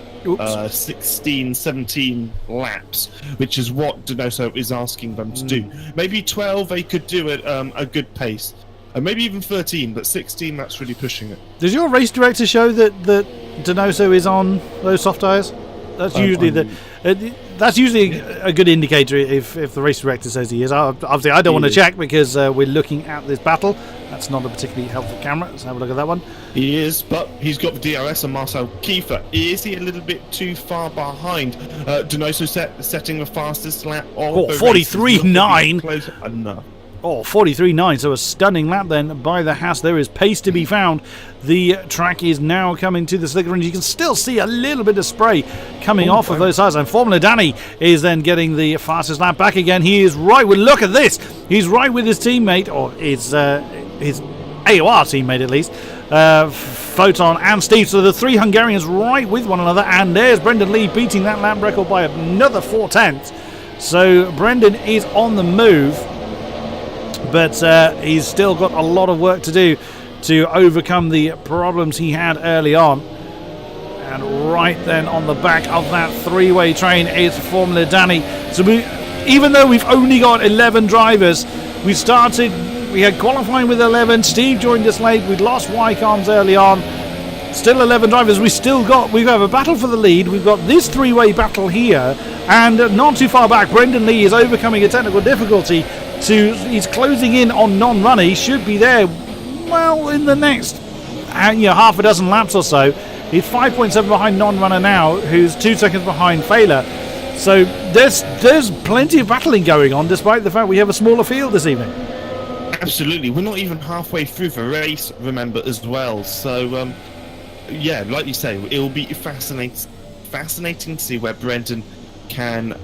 16, 17 laps, which is what Donoso is asking them to do. Maybe 12 they could do at a good pace. Maybe even 13, but 16, that's really pushing it. Does your race director show that Donoso is on those soft tyres? That's usually that's usually a good indicator if the race director says he is. Obviously, I don't want to check because we're looking at this battle. That's not a particularly helpful camera. Let's have a look at that one. He is, but he's got the DRS on Marcel Kiefer. Is he a little bit too far behind? Donoso setting the fastest lap of 43.9. Enough. Oh, 43.9, so a stunning lap then by the Haas. There is pace to be found. The track is now coming to the slicker, and you can still see a little bit of spray coming off of those tires. And Formula Danny is then getting the fastest lap back again. He is right with, look at this, he's right with his teammate, or his AOR teammate at least, Photon and Steve. So the 3 Hungarians right with one another, and there's Brendan Lee beating that lap record by another 4/10. So Brendan is on the move, but he's still got a lot of work to do to overcome the problems he had early on. And right then on the back of that 3-way train is Formula Danny. So even though we've only got 11 drivers, we had qualifying with 11. Steve joined us late. We'd lost Wycombs early on. Still 11 drivers. We have a battle for the lead. We've got this 3-way battle here, and not too far back, Brendan Lee is overcoming a technical difficulty. He's closing in on non-runner. He should be there, well, in the next half a dozen laps or so. He's 5.7 behind non-runner now, who's 2 seconds behind Failer. So there's plenty of battling going on, despite the fact we have a smaller field this evening. Absolutely, we're not even halfway through the race, remember, as well. So yeah, like you say, it will be fascinating to see where Brendan can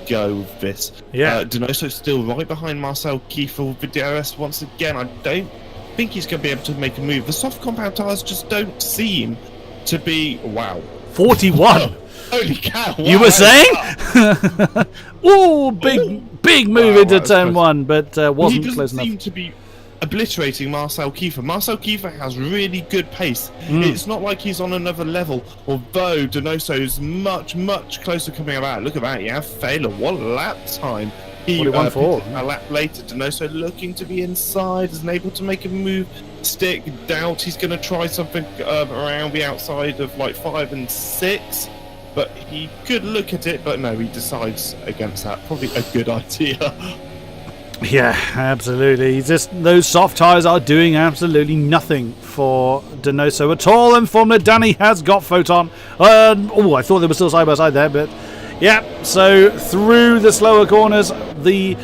go with this. Yeah, Donoso's still right behind Marcel Kiefer with the DRS once again. I don't think he's going to be able to make a move. The soft compound tyres just don't seem to be... Wow. 41! Holy cow! Wow. You were saying? Oh, big move into turn 1, but wasn't close enough. He doesn't seem to be obliterating Marcel Kiefer. Marcel Kiefer has really good pace. It's not like he's on another level, although Donoso is much closer coming about. Look at that, yeah, Failer, what lap time. He a lap later, Donoso looking to be inside, isn't able to make a move. Stick, doubt he's going to try something around the outside of like 5 and 6, but he could look at it, but no, he decides against that. Probably a good idea. Yeah, absolutely. Those soft tyres are doing absolutely nothing for Donoso at all, and Formula Danny has got Photon. I thought they were still side by side there, but yeah. So through the slower corners, the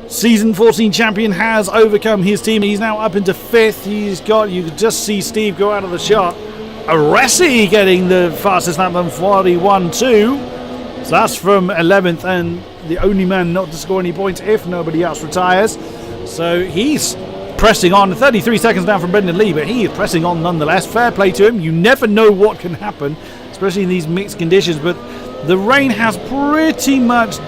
season 14 champion has overcome his team. He's now up into 5th. You could just see Steve go out of the shot. Aresi getting the fastest lap on 41.2. So that's from 11th, and the only man not to score any points if nobody else retires. So he's pressing on, 33 seconds down from Brendan Lee, but he is pressing on nonetheless. Fair play to him. You never know what can happen, especially in these mixed conditions, but the rain has pretty much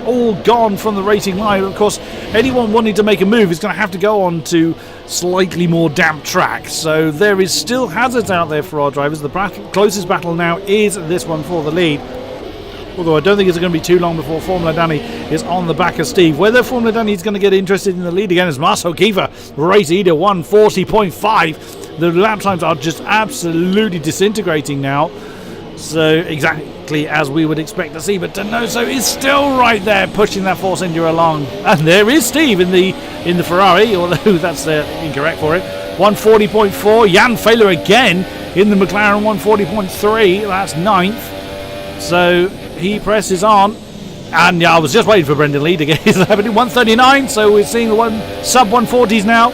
all gone from the racing line. Of course, anyone wanting to make a move is going to have to go on to slightly more damp track, so there is still hazards out there for our drivers. The closest battle now is this one for the lead. Although I don't think it's going to be too long before Formula Danny is on the back of Steve. Whether Formula Danny is going to get interested in the lead again is Marcel Kiefer. Race leader 1:40.5. The lap times are just absolutely disintegrating now. So exactly as we would expect to see. But Donoso is still right there pushing that Force India along. And there is Steve in the Ferrari, although that's incorrect for it. 1:40.4. Jan Fehler again in the McLaren 1:40.3. That's 9th. So he presses on, and I was just waiting for Brendan Lee to get his lap in 1:39. So we're seeing the sub 140s now.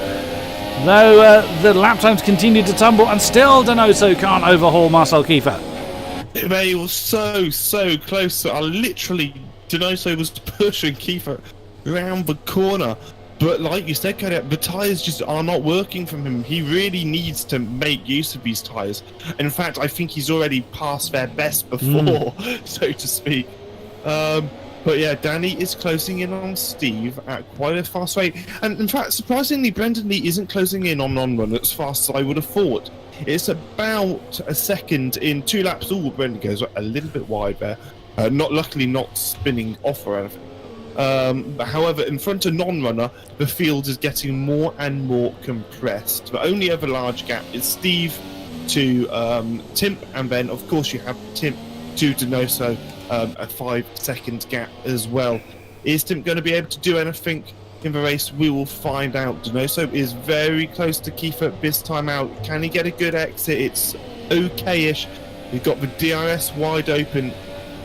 Though the lap times continue to tumble, and still Donoso can't overhaul Marcel Kiefer. They were so close. Donoso was pushing Kiefer around the corner. But like you said, Kodiak, the tyres just are not working from him. He really needs to make use of these tyres. In fact, I think he's already passed their best before, so to speak. But yeah, Danny is closing in on Steve at quite a fast rate. And in fact, surprisingly, Brendan Lee isn't closing in on non-run as fast as I would have thought. It's about a second in 2 laps. Oh, Brendan goes a little bit wide there. Luckily not spinning off or anything. However, in front of non-runner, the field is getting more and more compressed. The only other large gap is Steve to Timp, and then of course you have Timp to Donoso, a 5-second gap as well. Is Timp going to be able to do anything in the race? We will find out. Donoso is very close to Kiefer this time out. Can he get a good exit? It's okay-ish. We've got the DRS wide open.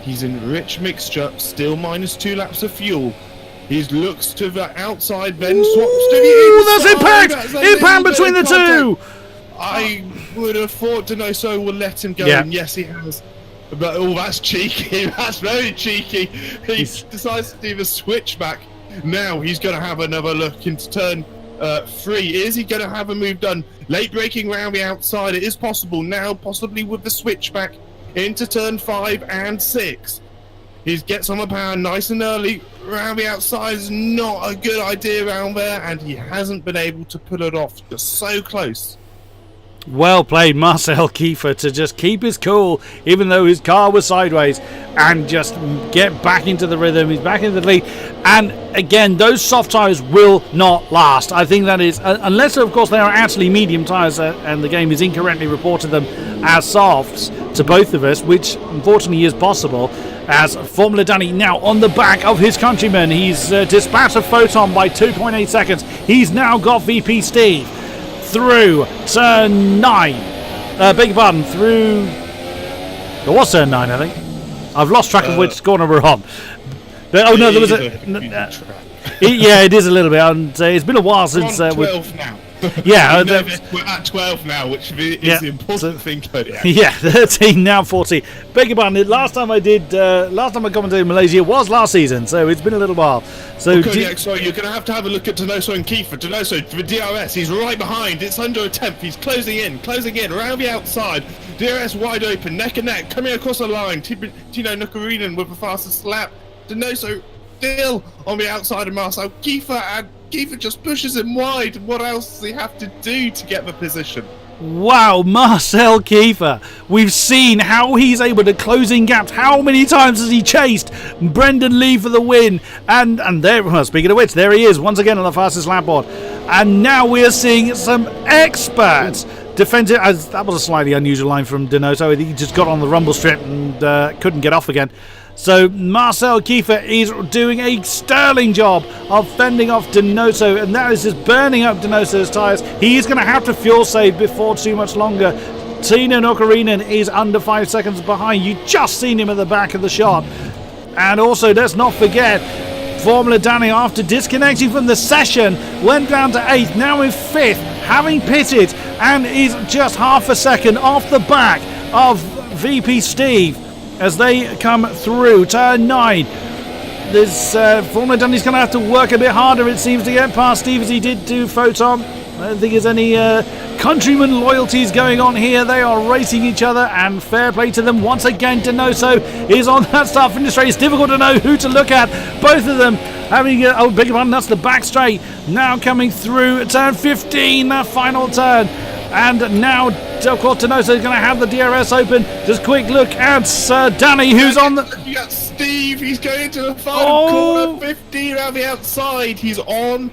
He's in rich mixture, still -2 laps of fuel. He looks to the outside, then swaps to the inside. There's impact! Impact between the two! I would have thought Donoso will let him go, and yes, he has. But that's cheeky. That's very cheeky. He decides to do the switchback. Now he's going to have another look into turn 3. Is he going to have a move done? Late braking round the outside. It is possible now, possibly with the switchback into turn 5 and 6. He gets on the power nice and early. Round the outside is not a good idea around there, and he hasn't been able to pull it off. Just so close. Well played, Marcel Kiefer, to just keep his cool, even though his car was sideways, and just get back into the rhythm. He's back into the lead. And again, those soft tyres will not last. I think that is, unless of course they are actually medium tyres, and the game is incorrectly reported them as softs to both of us, which unfortunately is possible. As Formula Danny now on the back of his countryman, he's dispatched a Photon by 2.8 seconds. He's now got VP Steve through turn 9. Beg your pardon, through... It was turn 9, I think. I've lost track of which corner we're on. But, oh no, there was a... yeah, it is a little bit, and it's been a while since... We're on 12 now. Yeah, we're at 12 now, which is the important thing. Yeah, 13 now 14. Beg your pardon. Last time I commentated in Malaysia was last season, so it's been a little while. So, sorry, you're going to have a look at Donoso and Kiefer. Donoso for DRS, he's right behind. It's under a tenth. He's closing in around the outside. DRS wide open, neck and neck, coming across the line. Tino Nukarinen with the fastest lap. Donoso still on the outside of Marcel Kiefer, and Kiefer just pushes him wide. What else does he have to do to get the position? Wow, Marcel Kiefer. We've seen how he's able to close in gaps. How many times has he chased Brendan Lee for the win? And there, well, speaking of which, there he is once again on the fastest lap board. And now we are seeing some experts defensive. That was a slightly unusual line from Donoso. He just got on the rumble strip and couldn't get off again. So Marcel Kiefer is doing a sterling job of fending off Donoso, and that is just burning up Donoso's tyres. He is going to have to fuel save before too much longer. Tino Nukarinen is under 5 seconds behind. You just seen him at the back of the shot. And also, let's not forget, Formula Danny, after disconnecting from the session, went down to 8th, now in 5th, having pitted, and is just half a second off the back of VP Steve as they come through turn 9. This Formula Danny's going to have to work a bit harder, it seems, to get past Steve, as he did do Photon. I don't think there's any countryman loyalties going on here. They are racing each other, and fair play to them. Once again, Donoso is on that start-finish straight. It's difficult to know who to look at. Both of them having oh, big one. That's the back straight. Now coming through turn 15, that final turn. And now, of course, Donoso is going to have the DRS open. Just quick look at Danny, who's on the... Steve. He's going into the final corner. 15 around the outside. He's on.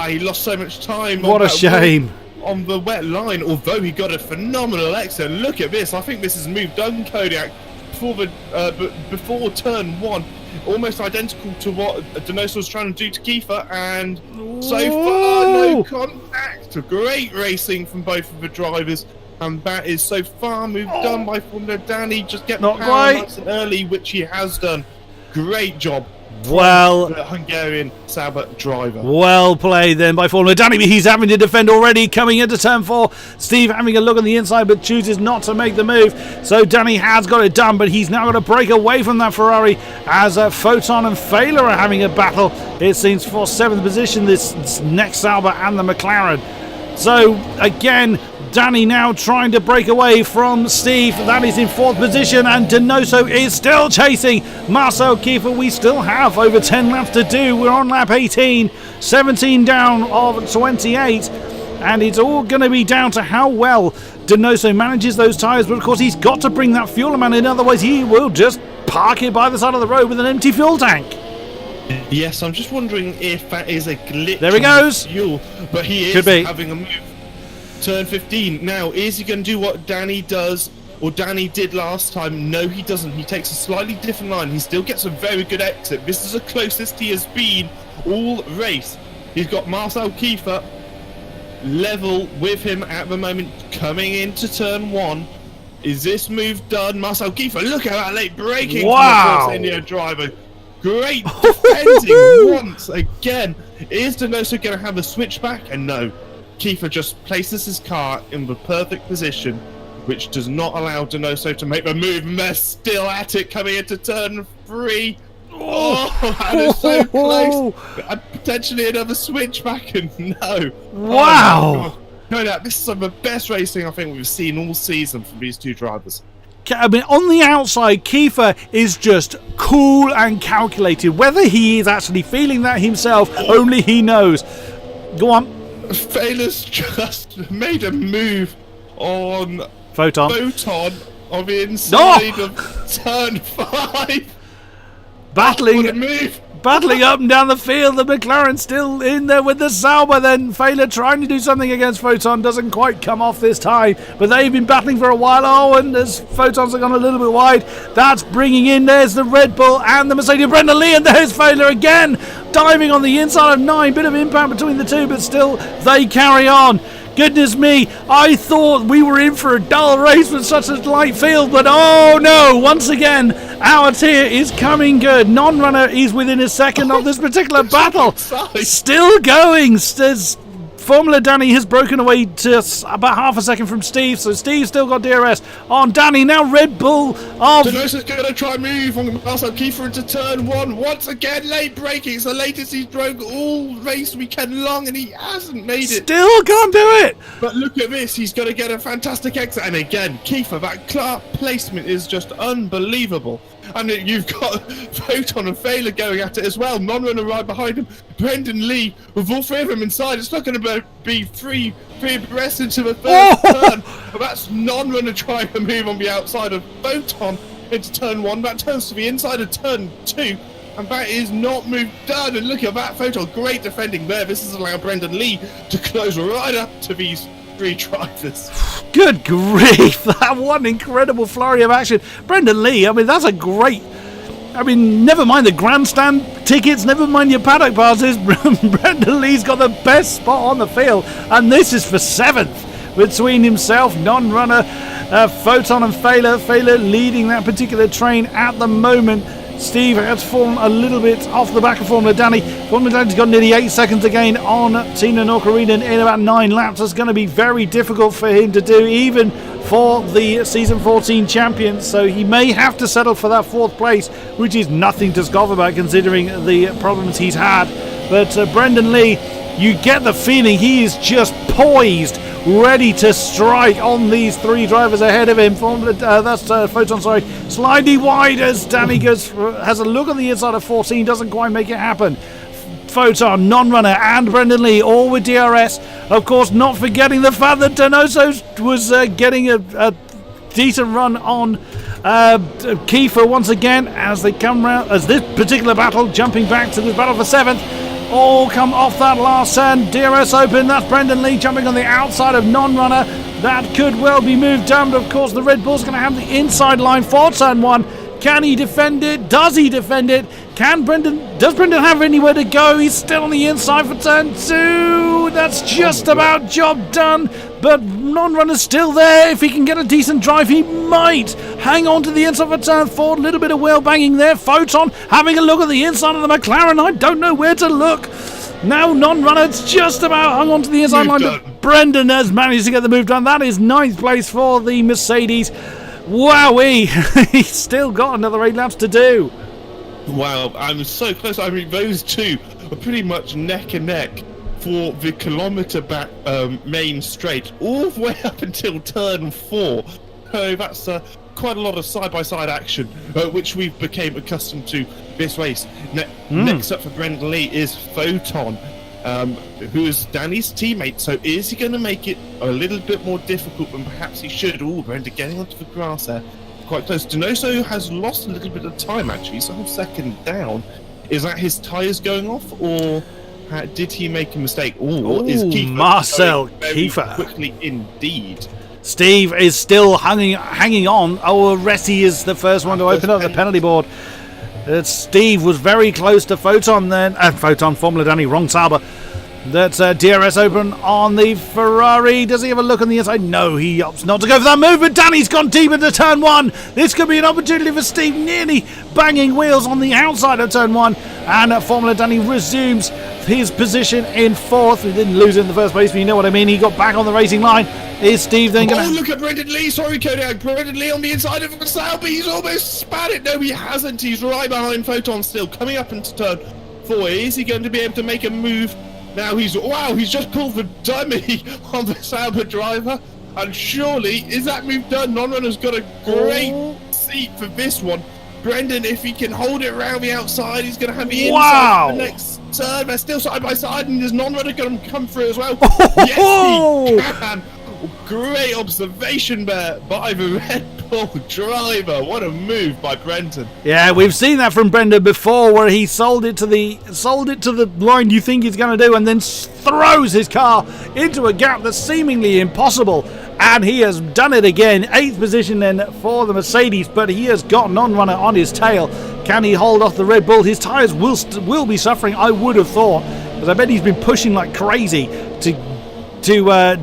He lost so much time. What a shame. On the wet line, although he got a phenomenal exit. Look at this. I think this is a move done, Kodiak, before turn 1. Almost identical to what Donoso was trying to do to Kiefer, and so far no contact. Great racing from both of the drivers, and that is so far move done by Formula Danny. Just get not power quite nice and early, which he has done. Great job. Well, the Hungarian Sauber driver. Well played then by Formula Danny. He's having to defend already coming into turn 4. Steve having a look on the inside but chooses not to make the move. So Danny has got it done, but he's now got to break away from that Ferrari as Photon and Failer are having a battle. It seems for 7th position, this next Sauber and the McLaren. So again, Danny now trying to break away from Steve. That is in 4th position, and Donoso is still chasing Marcel Kiefer. We still have over 10 laps to do. We're on lap 18, 17 down of 28, and it's all going to be down to how well Donoso manages those tyres. But of course, he's got to bring that fuel amount in, otherwise he will just park it by the side of the road with an empty fuel tank. Yes, I'm just wondering if that is a glitch. There he goes. Fuel, but he is having a move. Turn 15. Now, is he going to do what Danny does, or Danny did last time? No, he doesn't. He takes a slightly different line. He still gets a very good exit. This is the closest he has been all race. He's got Marcel Kiefer level with him at the moment, coming into turn 1. Is this move done? Marcel Kiefer, look at that late braking. Wow. From the Indian driver. Great defending once again. Is Donoso going to have a switchback? And no. Kiefer just places his car in the perfect position, which does not allow Donoso to make the move, and they're still at it coming into turn 3. That is so close. And potentially another switchback, and no. Wow. No, this is some of the best racing I think we've seen all season from these two drivers. I mean, on the outside, Kiefer is just cool and calculated. Whether he is actually feeling that himself, only he knows. Go on. Failer's just made a move on Photon on the inside of turn 5. Battling up and down the field. The McLaren still in there with the Sauber. Then Failer trying to do something against Photon. Doesn't quite come off this time. But they've been battling for a while. And as Photons have gone a little bit wide, that's bringing in. There's the Red Bull and the Mercedes. Brendan Lee, and there's Failer again. Diving on the inside of 9. Bit of impact between the two, but still they carry on. Goodness me, I thought we were in for a dull race with such a light field, but oh no, once again, our tier is coming good. Non-runner is within a second of this particular battle. Still going. Formula Danny has broken away to about half a second from Steve, so Steve's still got DRS on Danny. Now Red Bull of... Donoso's going to try move on Marcel Kiefer into turn 1. Once again, late braking. It's the latest he's broke all race weekend long, and he hasn't made it. Still can't do it. But look at this. He's going to get a fantastic exit. And again, Kiefer, that car placement is just unbelievable. And you've got Photon and Failer going at it as well. Non-runner right behind him. Brendan Lee with all 3 of them inside. It's not going to be three abreast into the third turn. But that's non-runner trying to move on the outside of Photon into turn 1. That turns to the inside of turn 2. And that is not move done. And look at that Photon. Great defending there. This has allowed Brendan Lee to close right up to these 3 drivers. Good grief, that one incredible flurry of action. Brendan Lee, I mean, that's a great... I mean, never mind the grandstand tickets, never mind your paddock passes. Brendan Lee's got the best spot on the field, and this is for 7th between himself, non-runner, Photon and Failer. Failer leading that particular train at the moment. Steve has fallen a little bit off the back of Formula Danny. Formula Danny's got nearly 8 seconds again on Tina Norkarinen in about 9 laps. It's going to be very difficult for him to do, even for the Season 14 champions. So he may have to settle for that 4th place, which is nothing to scoff about considering the problems he's had. But Brendan Lee, you get the feeling he is just poised, ready to strike on these 3 drivers ahead of him. That's Photon, slightly wide as Danny has a look on the inside of 14, doesn't quite make it happen. Photon, non-runner, and Brendan Lee, all with DRS. Of course, not forgetting the fact that Donoso was getting a decent run on Kiefer once again as they come round, as this particular battle, jumping back to the battle for 7th, all come off that last turn. DRS Open, that's Brendan Lee jumping on the outside of Non-Runner. That could well be moved down, but of course the Red Bull's going to have the inside line for turn 1. Can he defend it? Does he defend it? Does Brendan have anywhere to go? He's still on the inside for turn 2. That's just about job done. But Non-Runner's still there. If he can get a decent drive, he might hang on to the inside for turn 4. A little bit of wheel banging there. Photon having a look at the inside of the McLaren. I don't know where to look. Now Non-Runner's just about hung on to the inside line. But Brendan has managed to get the move done. That is 9th place for the Mercedes. Wowee. He's still got another 8 laps to do. Wow, I'm so close. I mean, those two are pretty much neck and neck for the kilometre back main straight, all the way up until turn 4. So that's quite a lot of side-by-side action, which we've become accustomed to this race. Next up for Brendan Lee is Photon, who is Danny's teammate. So is he going to make it a little bit more difficult than perhaps he should? Oh, Brendan getting onto the grass there. Quite close. Denoso has lost a little bit of time, actually, so I'm 2nd down. Is that his tyres going off, or did he make a mistake? Or is Kiefer Marcel going very Kiefer quickly indeed? Steve is still hanging on. Oh, Ressi is the first one to open up the penalty board. Steve was very close to Photon then. Photon, Formula Danny, wrong Sauber. That's DRS Open on the Ferrari. Does he have a look on the inside? No, he opts not to go for that move, but Danny's gone deep into turn 1. This could be an opportunity for Steve, nearly banging wheels on the outside of turn 1. And Formula Danny resumes his position in 4th. He didn't lose it in the first place, but you know what I mean. He got back on the racing line. Is Steve then going to... Oh, look at Brendan Lee. Sorry, Kodiak. Brendan Lee on the inside of the Sauber. He's almost spat it. No, he hasn't. He's right behind Photon still. Coming up into turn 4. Is he going to be able to make a move? Now he's just pulled the dummy on the Sauber driver, and surely is that move done? Non-Runner's got a great seat for this one. Brendan, if he can hold it around the outside, he's going to have the inside for the next turn. They're still side by side, and there's Non-Runner going to come through as well. Yes, he can. Great observation there by the Red Bull driver. What a move by Brendan. Yeah, we've seen that from Brendan before, where he sold it to the line you think he's going to do, and then throws his car into a gap that's seemingly impossible. And he has done it again. 8th position then for the Mercedes, but he has got Non-Runner on his tail. Can he hold off the Red Bull? His tyres will be suffering, I would have thought, because I bet he's been pushing like crazy to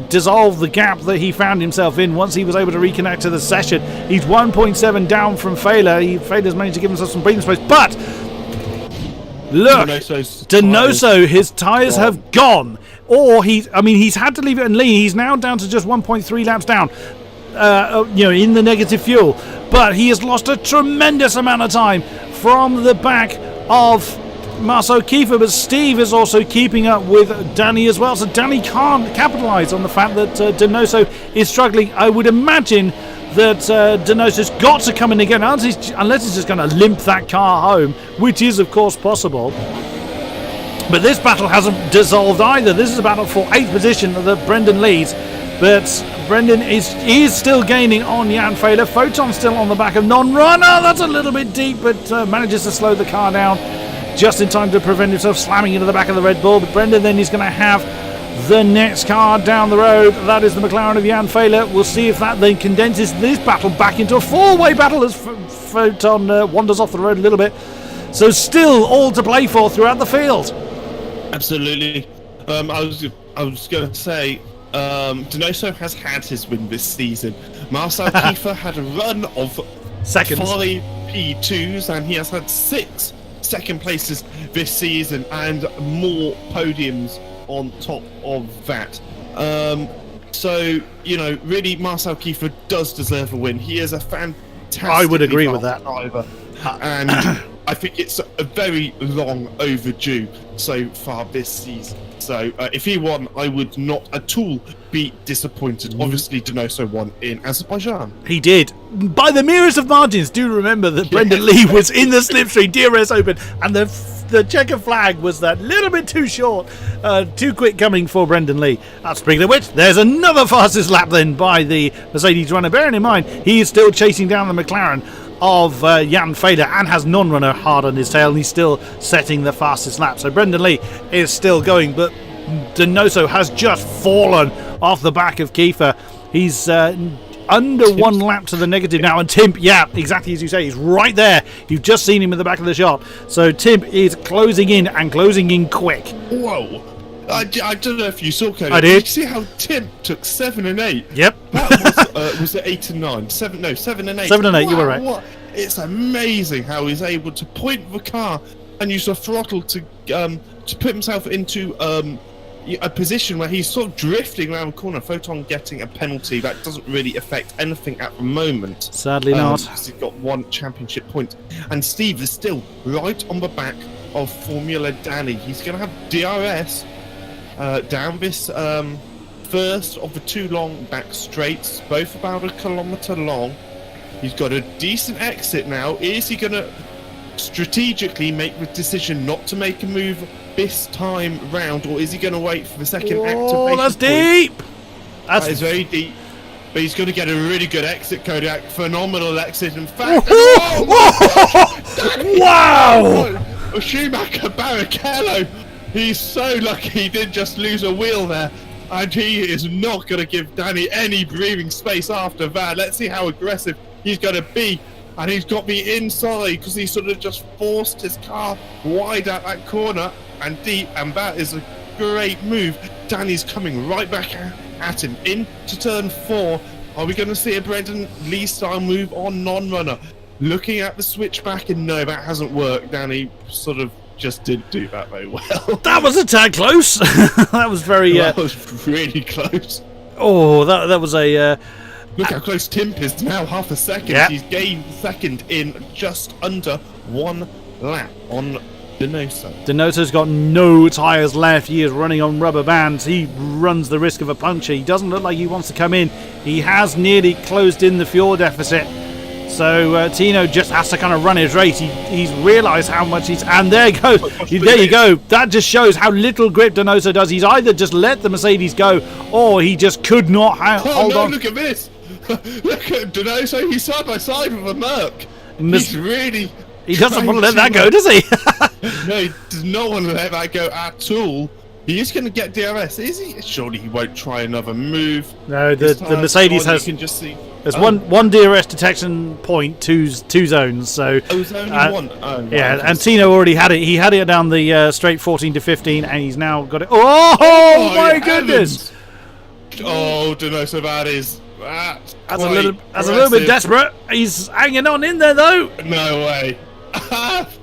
dissolve the gap that he found himself in once he was able to reconnect to the session. He's 1.7 down from Failer. Failer's managed to give himself some breathing space, but look, Denoso, his tyres have gone. Or he's had to leave it and lean. He's now down to just 1.3 laps down, in the negative fuel. But he has lost a tremendous amount of time from the back of Marcel Kiefer, but Steve is also keeping up with Danny as well, so Danny can't capitalise on the fact that Denoso is struggling. I would imagine that Denoso's got to come in again, unless he's just going to limp that car home, which is of course possible. But this battle hasn't dissolved either. This is a battle for 8th position that Brendan leads, but Brendan is still gaining on Jan Failer. Photon's still on the back of Non-Runner. That's a little bit deep, but manages to slow the car down just in time to prevent himself slamming into the back of the Red Bull. But Brendan then is going to have the next car down the road. That is the McLaren of Jan Failer. We'll see if that then condenses this battle back into a 4-way battle as Photon wanders off the road a little bit. So still all to play for throughout the field. Absolutely. I was going to say, Denoso has had his win this season. Marcel Kiefer had a run of 5 P2s, and he has had 6 second places this season and more podiums on top of that. So, really Marcel Kiefer does deserve a win. He is a fantastic I would agree with that driver, and I think it's a very long overdue so far this season. So if he won, I would not at all be disappointed. Obviously, Denoso won in Azerbaijan. He did. By the merest of margins. Do remember that Brendan Lee was in the slipstream DRS Open, and the the checker flag was that little bit too short, too quick coming for Brendan Lee. Speaking of which, there's another fastest lap then by the Mercedes runner. Bearing in mind, he is still chasing down the McLaren of Jan Feder and has non-runner hard on his tail, and he's still setting the fastest lap. So Brendan Lee is still going, but Donoso has just fallen off the back of Kiefer. He's under one lap to the negative now, and Timp, yeah, exactly as you say, he's right there. You've just seen him in the back of the shot. So Timp is closing in, and closing in quick. Whoa. I don't know if you saw, Cody. I did. You see how Tim took 7 and 8? Yep. That was it 8 and 9? 7 and 8. 7 and 8, you were right. What? It's amazing how he's able to point the car and use the throttle to put himself into a position where he's sort of drifting around the corner. Photon getting a penalty that doesn't really affect anything at the moment. Sadly not. He's got 1 championship point. And Steve is still right on the back of Formula Danny. He's going to have DRS down this first of the 2 long back straights, both about 1 kilometre long. He's got a decent exit now. Is he going to strategically make the decision not to make a move this time round, or is he going to wait for the second activation? Oh, that's deep! That is very deep. But he's going to get a really good exit, Kodiak. Phenomenal exit, in fact. Wow! Schumacher Barrichello. He's so lucky he didn't just lose a wheel there. And he is not going to give Danny any breathing space after that. Let's see how aggressive he's going to be. And he's got me inside because he sort of just forced his car wide out that corner and deep. And that is a great move. Danny's coming right back at him into turn 4. Are we going to see a Brendan Lee style move on non-runner? Looking at the switchback, and no, that hasn't worked. Danny sort of just didn't do that very well. That was a tad close. That was very. That was really close. Oh, that was a. Look how close Timp is now, half a second. Yep. He's gained second in just under 1 lap on Donoso. Donoso's got no tyres left. He is running on rubber bands. He runs the risk of a puncture. He doesn't look like he wants to come in. He has nearly closed in the fuel deficit. So Tino just has to kind of run his race. He's realised how much he's... And there he goes. There you go. That just shows how little grip Donoso does. He's either just let the Mercedes go, or he just could not hold on. Look at this. Look at Donoso. He's side by side with a Merc. He's really... He doesn't want to let that go, does he? No, he does not want to let that go at all. He is going to get DRS, is he? Surely he won't try another move. No, the Mercedes has... You can just see. There's one DRS detection point, two zones. So there's only one. Oh, yeah, right. and Tino already had it. He had it down the straight 14 to 15, and he's now got it. Oh my goodness! Oh, Donoso, that is that's a little bit desperate. He's hanging on in there though. No way.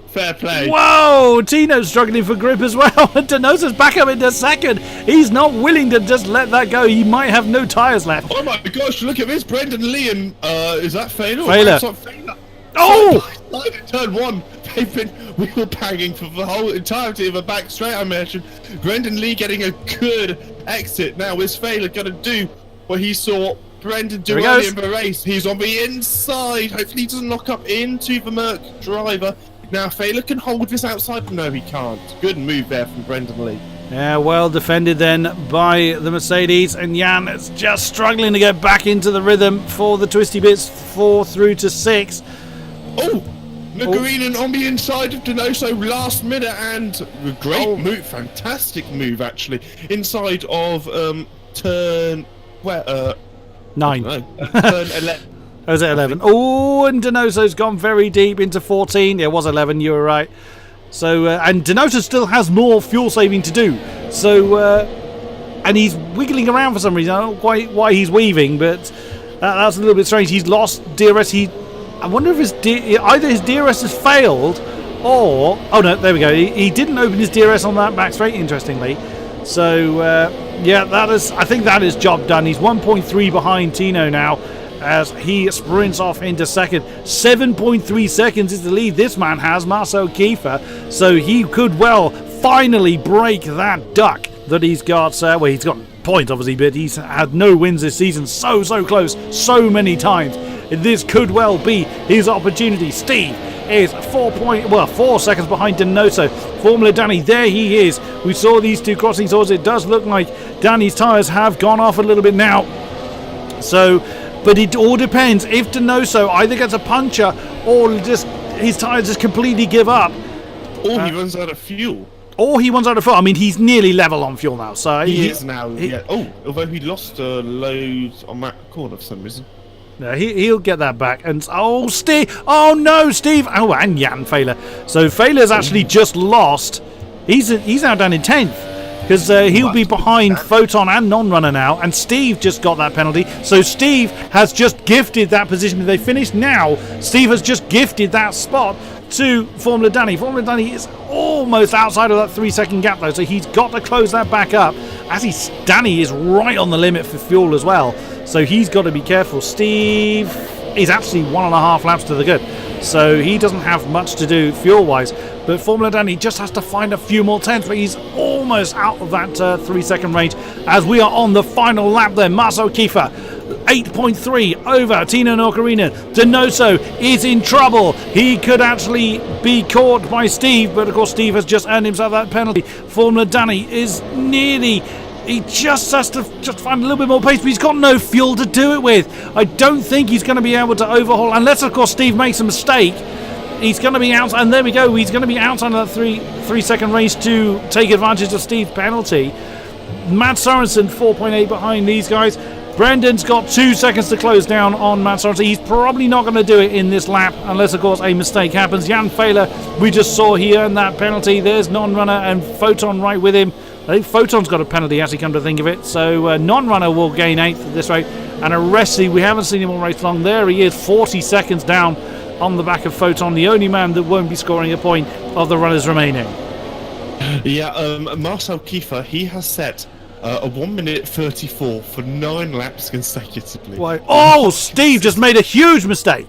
Fair play. Whoa! Tino's struggling for grip as well. Donoso's back up into second. He's not willing to just let that go. He might have no tyres left. Oh my gosh, look at this. Brendan Lee and, is that Failer? Failer. Oh! In turn 1, they've been wheel banging for the whole entirety of a back straight, I mentioned. Brendan Lee getting a good exit. Now, is Failer going to do what he saw Brendan do earlier in the race? He's on the inside. Hopefully he doesn't knock up into the Merc driver. Now, Failer can hold this outside. No, he can't. Good move there from Brendan Lee. Yeah, well defended then by the Mercedes, and Jan is just struggling to get back into the rhythm for the twisty bits 4 through to 6. Oh! Nagarinen on the inside of Donoso last minute, and a great move, fantastic move actually, inside of turn 9. Turn 11. Oh, was it 11? Oh, and Donoso's gone very deep into 14. It was 11, you were right. So, and Donoso still has more fuel saving to do. So, and he's wiggling around for some reason. I don't know quite why he's weaving, but that's a little bit strange. He's lost DRS. I wonder if either his DRS has failed, or... Oh, no, there we go. He didn't open his DRS on that back straight, interestingly. So, yeah, I think that is job done. He's 1.3 behind Tino now, as he sprints off into second. 7.3 seconds is the lead this man has, Marcel Kiefer. So he could well finally break that duck that he's got. Well, he's got points, obviously, but he's had no wins this season. So close, so many times. This could well be his opportunity. Steve is 4 seconds behind Donoso. Formula Danny, there he is. We saw these two crossing swords. It does look like Danny's tyres have gone off a little bit now. So, but it all depends. If Donoso either gets a puncture or just his tyres just completely give up. Or he runs out of fuel. Or he runs out of fuel. I mean, he's nearly level on fuel now. So he is now. Yeah. Oh, although he lost a load on that corner for some reason. No, he'll get that back. And Steve! Oh no, Steve! Oh, and Jan Failer. So Failer's actually just lost. He's now down in 10th because he'll be behind Photon and Non-Runner now. And Steve just got that penalty. So Steve has just gifted that position. If they finish now, Steve has just gifted that spot to Formula Danny. Formula Danny is almost outside of that 3 second gap though, so he's got to close that back up. Danny is right on the limit for fuel as well, so he's got to be careful. Steve is actually 1.5 laps to the good, so he doesn't have much to do fuel wise, but Formula Danny just has to find a few more tenths, but he's almost out of that 3 second range as we are on the final lap there. Marcel Kiefer 8.3 over Tino Nokarinen. Donoso is in trouble. He could actually be caught by Steve, but of course Steve has just earned himself that penalty. Formula Danny is nearly... He just has to find a little bit more pace, but he's got no fuel to do it with. I don't think he's going to be able to overhaul, unless of course Steve makes a mistake. He's going to be out, and there we go. He's going to be outside of that 3 second race to take advantage of Steve's penalty. Matt Sorensen 4.8 behind these guys. Brendan's got 2 seconds to close down on Matt Sorensen. He's probably not going to do it in this lap unless, of course, a mistake happens. Jan Failer, we just saw he earned that penalty. There's Non-Runner and Photon right with him. I think Photon's got a penalty, actually, come to think of it. So Non-Runner will gain 8th at this rate. And Aresi, we haven't seen him all race long. There he is, 40 seconds down on the back of Photon, the only man that won't be scoring a point of the runners remaining. Yeah, Marcel Kiefer, he has set a 1 minute 34 for 9 laps consecutively. Why? Oh, Steve just made a huge mistake.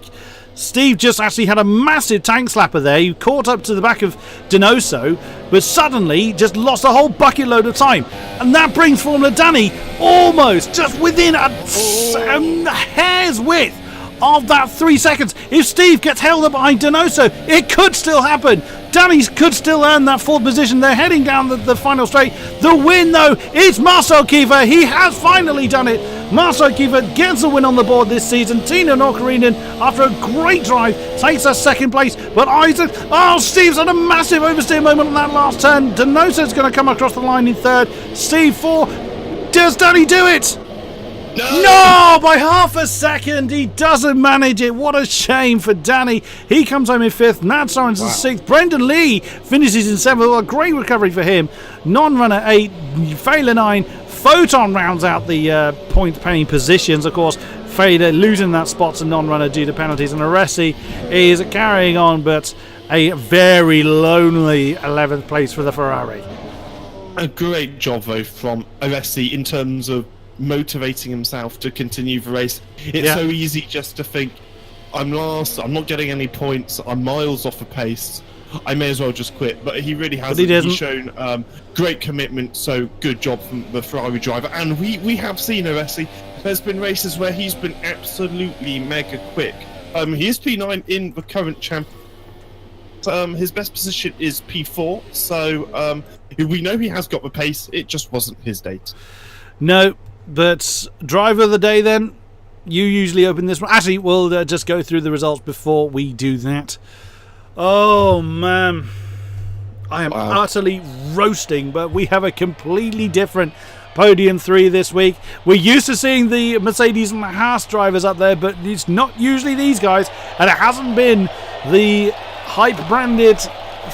Steve just actually had a massive tank slapper there. He caught up to the back of Donoso, but suddenly just lost a whole bucket load of time. And that brings Formula Danny almost just within a hair's width of that 3 seconds. If Steve gets held up behind Donoso, it could still happen. Danny could still earn that 4th position. They're heading down the final straight. The win, though, is Marcel Kiefer. He has finally done it. Marcel Kiefer gets a win on the board this season. Tino Nokarinen, after a great drive, takes a 2nd place. But Isaac, Steve's had a massive oversteer moment on that last turn. Donoso's going to come across the line in 3rd. Steve 4. Does Danny do it? No, by half a second. He doesn't manage it. What a shame for Danny. He comes home in 5th. Nat Sorensen 6th. Brendan Lee finishes in 7th. Well, a great recovery for him. Non-Runner 8. Failer 9. Photon rounds out the point-paying positions. Of course, Failer losing that spot to Non-Runner due to penalties. And Aresi is carrying on, but a very lonely 11th place for the Ferrari. A great job, though, from Aresi in terms of motivating himself to continue the race. It's so easy just to think, I'm last, I'm not getting any points, I'm miles off the pace, I may as well just quit. But he really hasn't. He's shown great commitment, so good job from the Ferrari driver. And we have seen Aresi. There's been races where he's been absolutely mega quick. He is P9 in the current champ. His best position is P4, so we know he has got the pace, it just wasn't his date. No. But driver of the day, then, you usually open this one. Actually, we'll just go through the results before we do that. Oh, man. I am utterly roasting, but we have a completely different podium 3 this week. We're used to seeing the Mercedes and the Haas drivers up there, but it's not usually these guys, and it hasn't been the hype-branded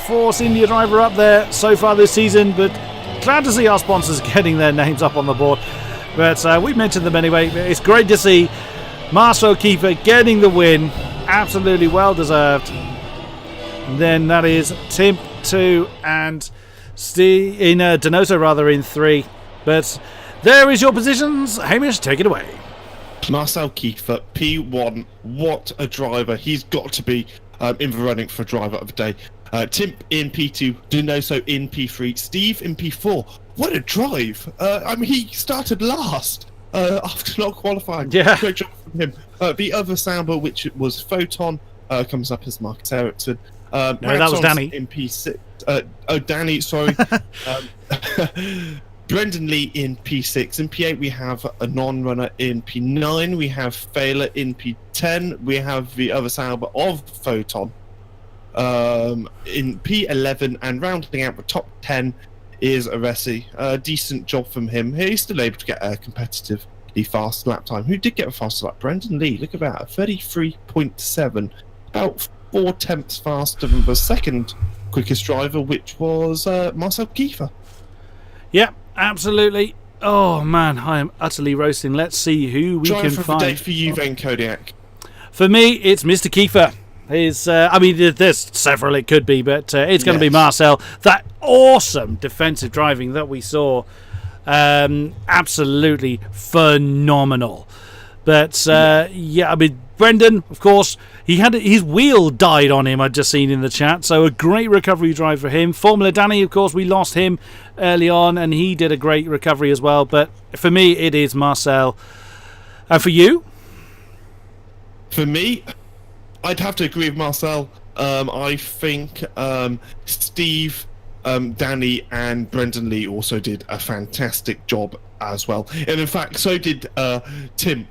Force India driver up there so far this season, but glad to see our sponsors getting their names up on the board. But we mentioned them anyway. It's great to see Marcel Kiefer getting the win. Absolutely well deserved. And then that is Tim 2 and Steve in Donoso rather in 3. But there is your positions. Hamish, take it away. Marcel Kiefer, P1. What a driver. He's got to be in the running for driver of the day. Tim in P2, Donoso in P3, Steve in P4. What a drive! He started last after not qualifying. Yeah. Great job from him. The other Samba, which was Photon, comes up as Marcus Ericsson. No, that was Danny. In P6. Danny, sorry. Brendan Lee in P6. In P8, we have a non-runner in P9. We have Failer in P10. We have the other Sauber of Photon in P11. And rounding out the top 10 is Aresi. A decent job from him. He's still able to get a competitively fast lap time. Who did get a faster lap? Brendan Lee. Look at that. 33.7. About 4 tenths faster than the second quickest driver, which was Marcel Kiefer. Yeah, absolutely. Oh man, I am utterly roasting. Let's see who we can find. Driver for you then, Kodiak. For me, it's Mr. Kiefer. I mean, there's several it could be, but it's going to be Marcel. That awesome defensive driving that we saw, absolutely phenomenal. But I mean, Brendan, of course, his wheel died on him. I'd just seen in the chat, so a great recovery drive for him. Formula Danny, of course, we lost him early on, and he did a great recovery as well. But for me, it is Marcel. And for you? For me, I'd have to agree with Marcel. I think Steve, Danny, and Brendan Lee also did a fantastic job as well. And in fact, so did Timp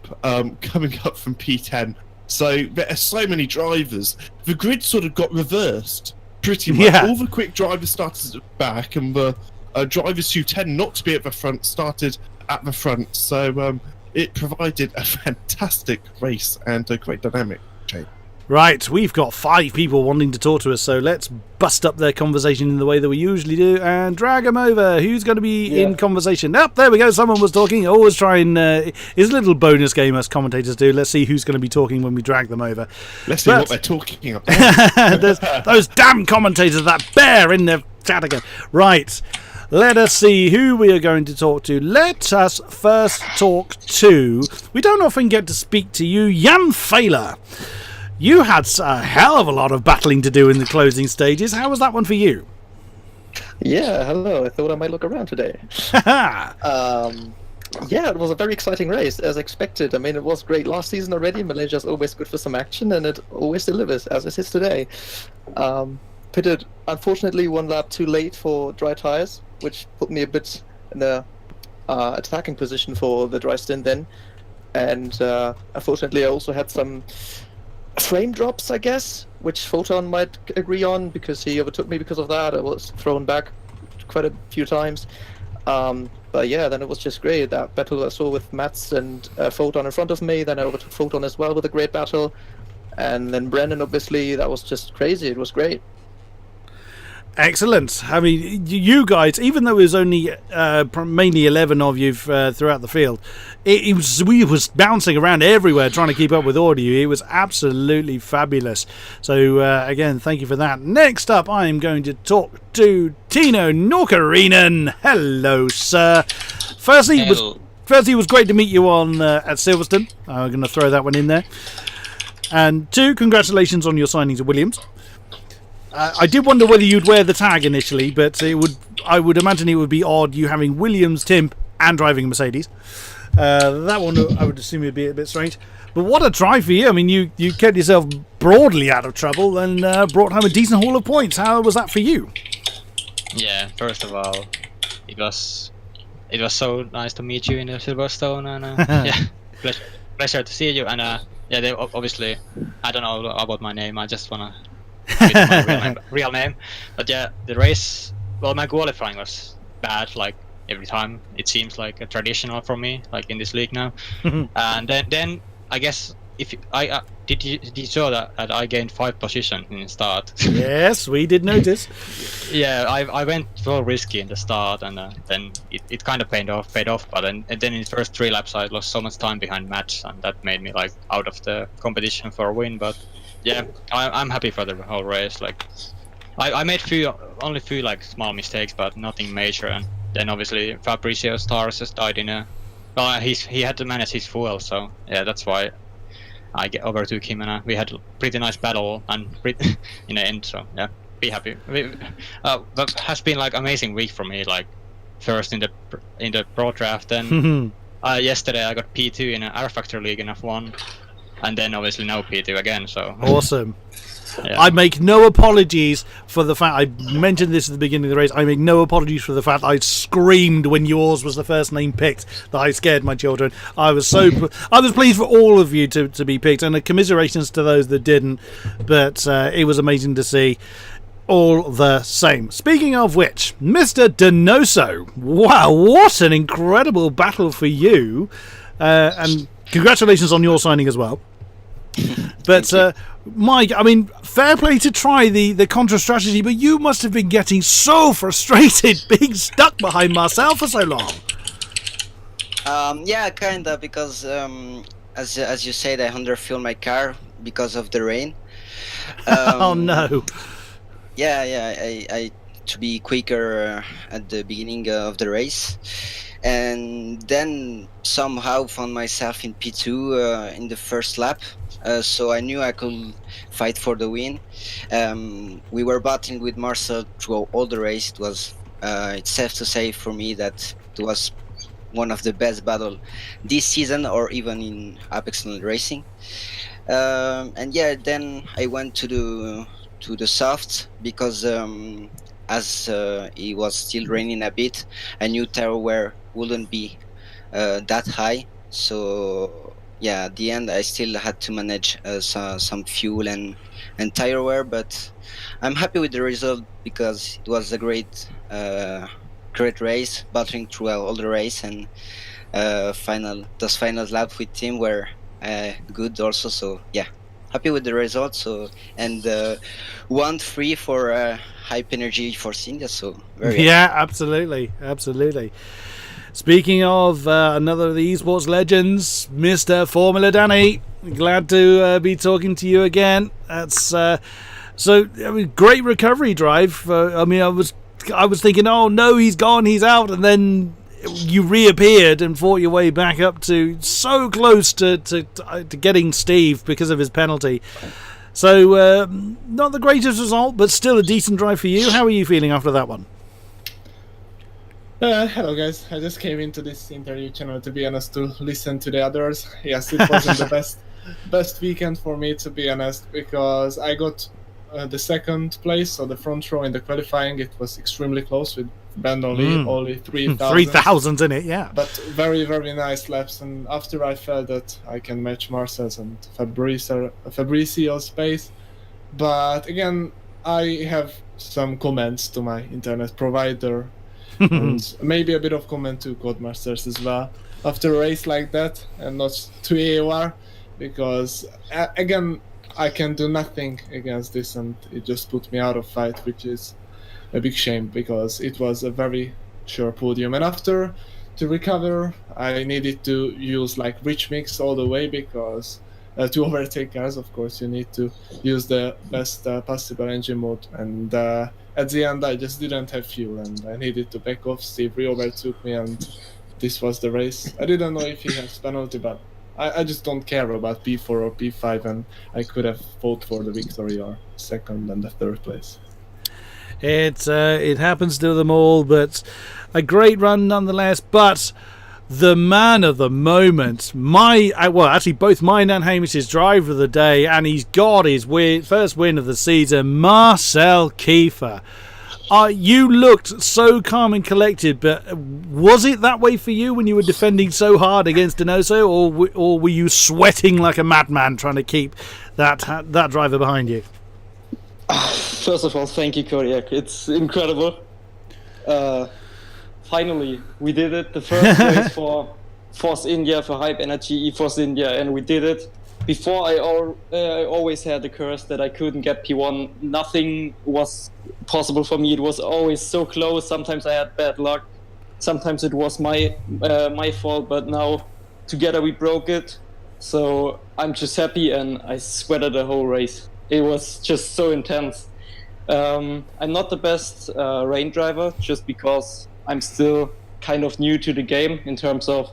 coming up from P10. So there are so many drivers. The grid sort of got reversed pretty much. Yeah. All the quick drivers started at the back, and the drivers who tend not to be at the front started at the front. So it provided a fantastic race and a great dynamic change. Right, we've got 5 people wanting to talk to us, so let's bust up their conversation in the way that we usually do and drag them over. Who's going to be in conversation? There we go, someone was talking. Always trying his little bonus game as commentators do. Let's see who's going to be talking when we drag them over. Let's see what they're talking about. There's those damn commentators, that bear in the chat again. Right, let us see who we are going to talk to. Let us first talk to... We don't often get to speak to you, Jan Failer. You had a hell of a lot of battling to do in the closing stages. How was that one for you? Yeah, hello. I thought I might look around today. Yeah, it was a very exciting race, as expected. I mean, it was great last season already. Malaysia's always good for some action, and it always delivers, as it is today. Pitted, unfortunately, 1 lap too late for dry tires, which put me a bit in the attacking position for the dry stint then. And unfortunately, I also had some frame drops, I guess, which Photon might agree on, because he overtook me because of that. I was thrown back quite a few times. But yeah, then it was just great. That battle I saw with Mats and Photon in front of me, then I overtook Photon as well with a great battle. And then Brandon, obviously, that was just crazy. It was great. Excellent. I mean, you guys, even though it was only mainly 11 of you throughout the field, we was bouncing around everywhere trying to keep up with all of you. It was absolutely fabulous. So, again, thank you for that. Next up, I am going to talk to Tino Norkarinen. Hello, sir. Firstly, it was great to meet you on at Silverstone. I'm going to throw that one in there. And 2, congratulations on your signing to Williams. I did wonder whether you'd wear the tag initially, but I would imagine it would be odd you having Williams, Timp, and driving a Mercedes. That one I would assume would be a bit strange. But what a drive for you. I mean, you kept yourself broadly out of trouble and brought home a decent haul of points. How was that for you? Yeah, first of all, it was so nice to meet you in Silverstone, and yeah, pleasure to see you. And yeah, they obviously, I don't know about my name. I just wanna give my real name. But yeah, the race. Well, my qualifying was bad. Like every time, it seems like a traditional for me, like in this league now. And then I guess if I did you saw that I gained 5 positions in the start. Yes, we did notice. Yeah, I went so risky in the start, and then it kind of paid off. But then in the first 3 laps, I lost so much time behind Mats, and that made me like out of the competition for a win. But yeah, I'm happy for the whole race. Like I made only few like small mistakes, but nothing major. And then obviously Fabrizio Stars just died in a. Well, he had to manage his fuel, so yeah, that's why I overtook him, and we had a pretty nice battle and in the end. So yeah, be happy. That has been like amazing week for me. Like first in the pro draft, then yesterday I got P2 in an R Factor League in F1, and then obviously now P2 again. So Awesome. yeah. I make no apologies for the fact I mentioned this at the beginning of the race. I make no apologies for the fact I screamed when yours was the first name picked that I scared my children. I was I was pleased for all of you to be picked, and commiserations to those that didn't. But it was amazing to see. All the same. Speaking of which, Mr. Donoso, wow, what an incredible battle for you, and congratulations on your signing as well. But Mike, I mean, fair play to try the contra strategy, but you must have been getting so frustrated being stuck behind Marcel for so long. Yeah, kinda, because as you said, I underfueled my car because of the rain. Oh no. Yeah, I to be quicker at the beginning of the race, and then somehow found myself in P2 in the first lap. So I knew I could fight for the win. We were battling with Marcel throughout all the race. It was it's safe to say for me that it was one of the best battles this season, or even in Apex Legends Racing. And yeah, then I went to the soft because as it was still raining a bit, I knew tire wear wouldn't be that high. So yeah, at the end I still had to manage some fuel and tire wear, but I'm happy with the result because it was a great race, battling throughout all the race, and those final laps with team were good also. So yeah, happy with the result. So and 1-3 for Hype Energy Force India. So very Yeah, absolutely. Speaking of another of the esports legends, Mr. Formula Danny, glad to be talking to you again. That's so. I mean, great recovery drive. I mean, I was thinking, oh no, he's gone, he's out, and then you reappeared and fought your way back up to so close to getting Steve because of his penalty. So not the greatest result, but still a decent drive for you. How are you feeling after that one? Hello guys, I just came into this interview channel, to be honest, to listen to the others. Yes, it wasn't the best weekend for me, to be honest, because I got the second place, so the front row in the qualifying. It was extremely close with band only 3,000. 3,000 in it, yeah. But very, very nice laps, and after I felt that I can match Marcel's and Fabrizio's pace. But again, I have some comments to my internet provider, and maybe a bit of comment to Codemasters as well. After a race like that, and not to AOR, because again, I can do nothing against this, and it just put me out of fight, which is a big shame because it was a very sure podium. And after to recover, I needed to use like rich mix all the way, because to overtake cars, of course, you need to use the best possible engine mode. And at the end, I just didn't have fuel, and I needed to back off. Steve overtook me, and this was the race. I didn't know if he has penalty, but I just don't care about P4 or P5, and I could have fought for the victory or second and the third place. It happens to them all, but a great run nonetheless. But the man of the moment, both mine and Hamish's driver of the day, and he's got his first win of the season, Marcel Kiefer. You looked so calm and collected, but was it that way for you when you were defending so hard against Donoso, or were you sweating like a madman trying to keep that driver behind you? First of all, thank you, Kodiak. It's incredible. Finally, we did it. The first race for Force India, for Hype Energy Force India, and we did it. Before, I always had the curse that I couldn't get P1. Nothing was possible for me. It was always so close. Sometimes I had bad luck. Sometimes it was my fault. But now, together we broke it. So I'm just happy, and I sweated the whole race. It was just so intense. I'm not the best rain driver, just because I'm still kind of new to the game in terms of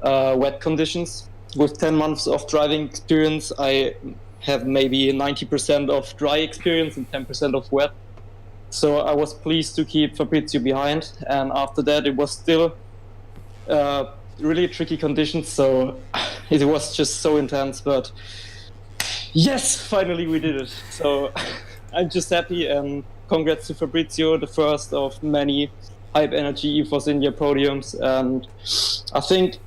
wet conditions. With 10 months of driving experience, I have maybe 90% of dry experience and 10% of wet. So I was pleased to keep Fabrizio behind, and after that it was still really tricky conditions. So it was just so intense. But yes, finally we did it. So I'm just happy, and congrats to Fabrizio, the first of many Hype Energy eForce India podiums. And I think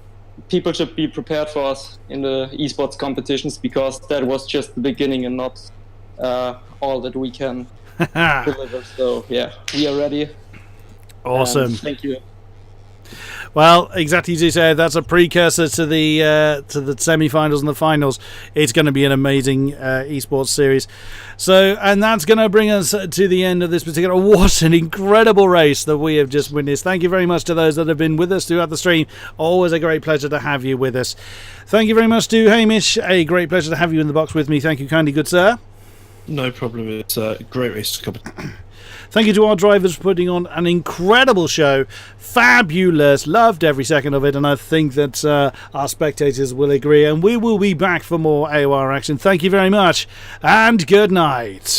people should be prepared for us in the esports competitions, because that was just the beginning and not all that we can deliver. So yeah, we are ready. Awesome. And thank you. Well, exactly as you said, that's a precursor to the semi-finals and the finals. It's going to be an amazing esports series. So, and that's going to bring us to the end of this particular. What an incredible race that we have just witnessed. Thank you very much to those that have been with us throughout the stream. Always a great pleasure to have you with us. Thank you very much to Hamish. A great pleasure to have you in the box with me. Thank you kindly, good sir. No problem. It's a great race to cover. Thank you to our drivers for putting on an incredible show. Fabulous. Loved every second of it, and I think that our spectators will agree. And we will be back for more AOR action. Thank you very much, and good night.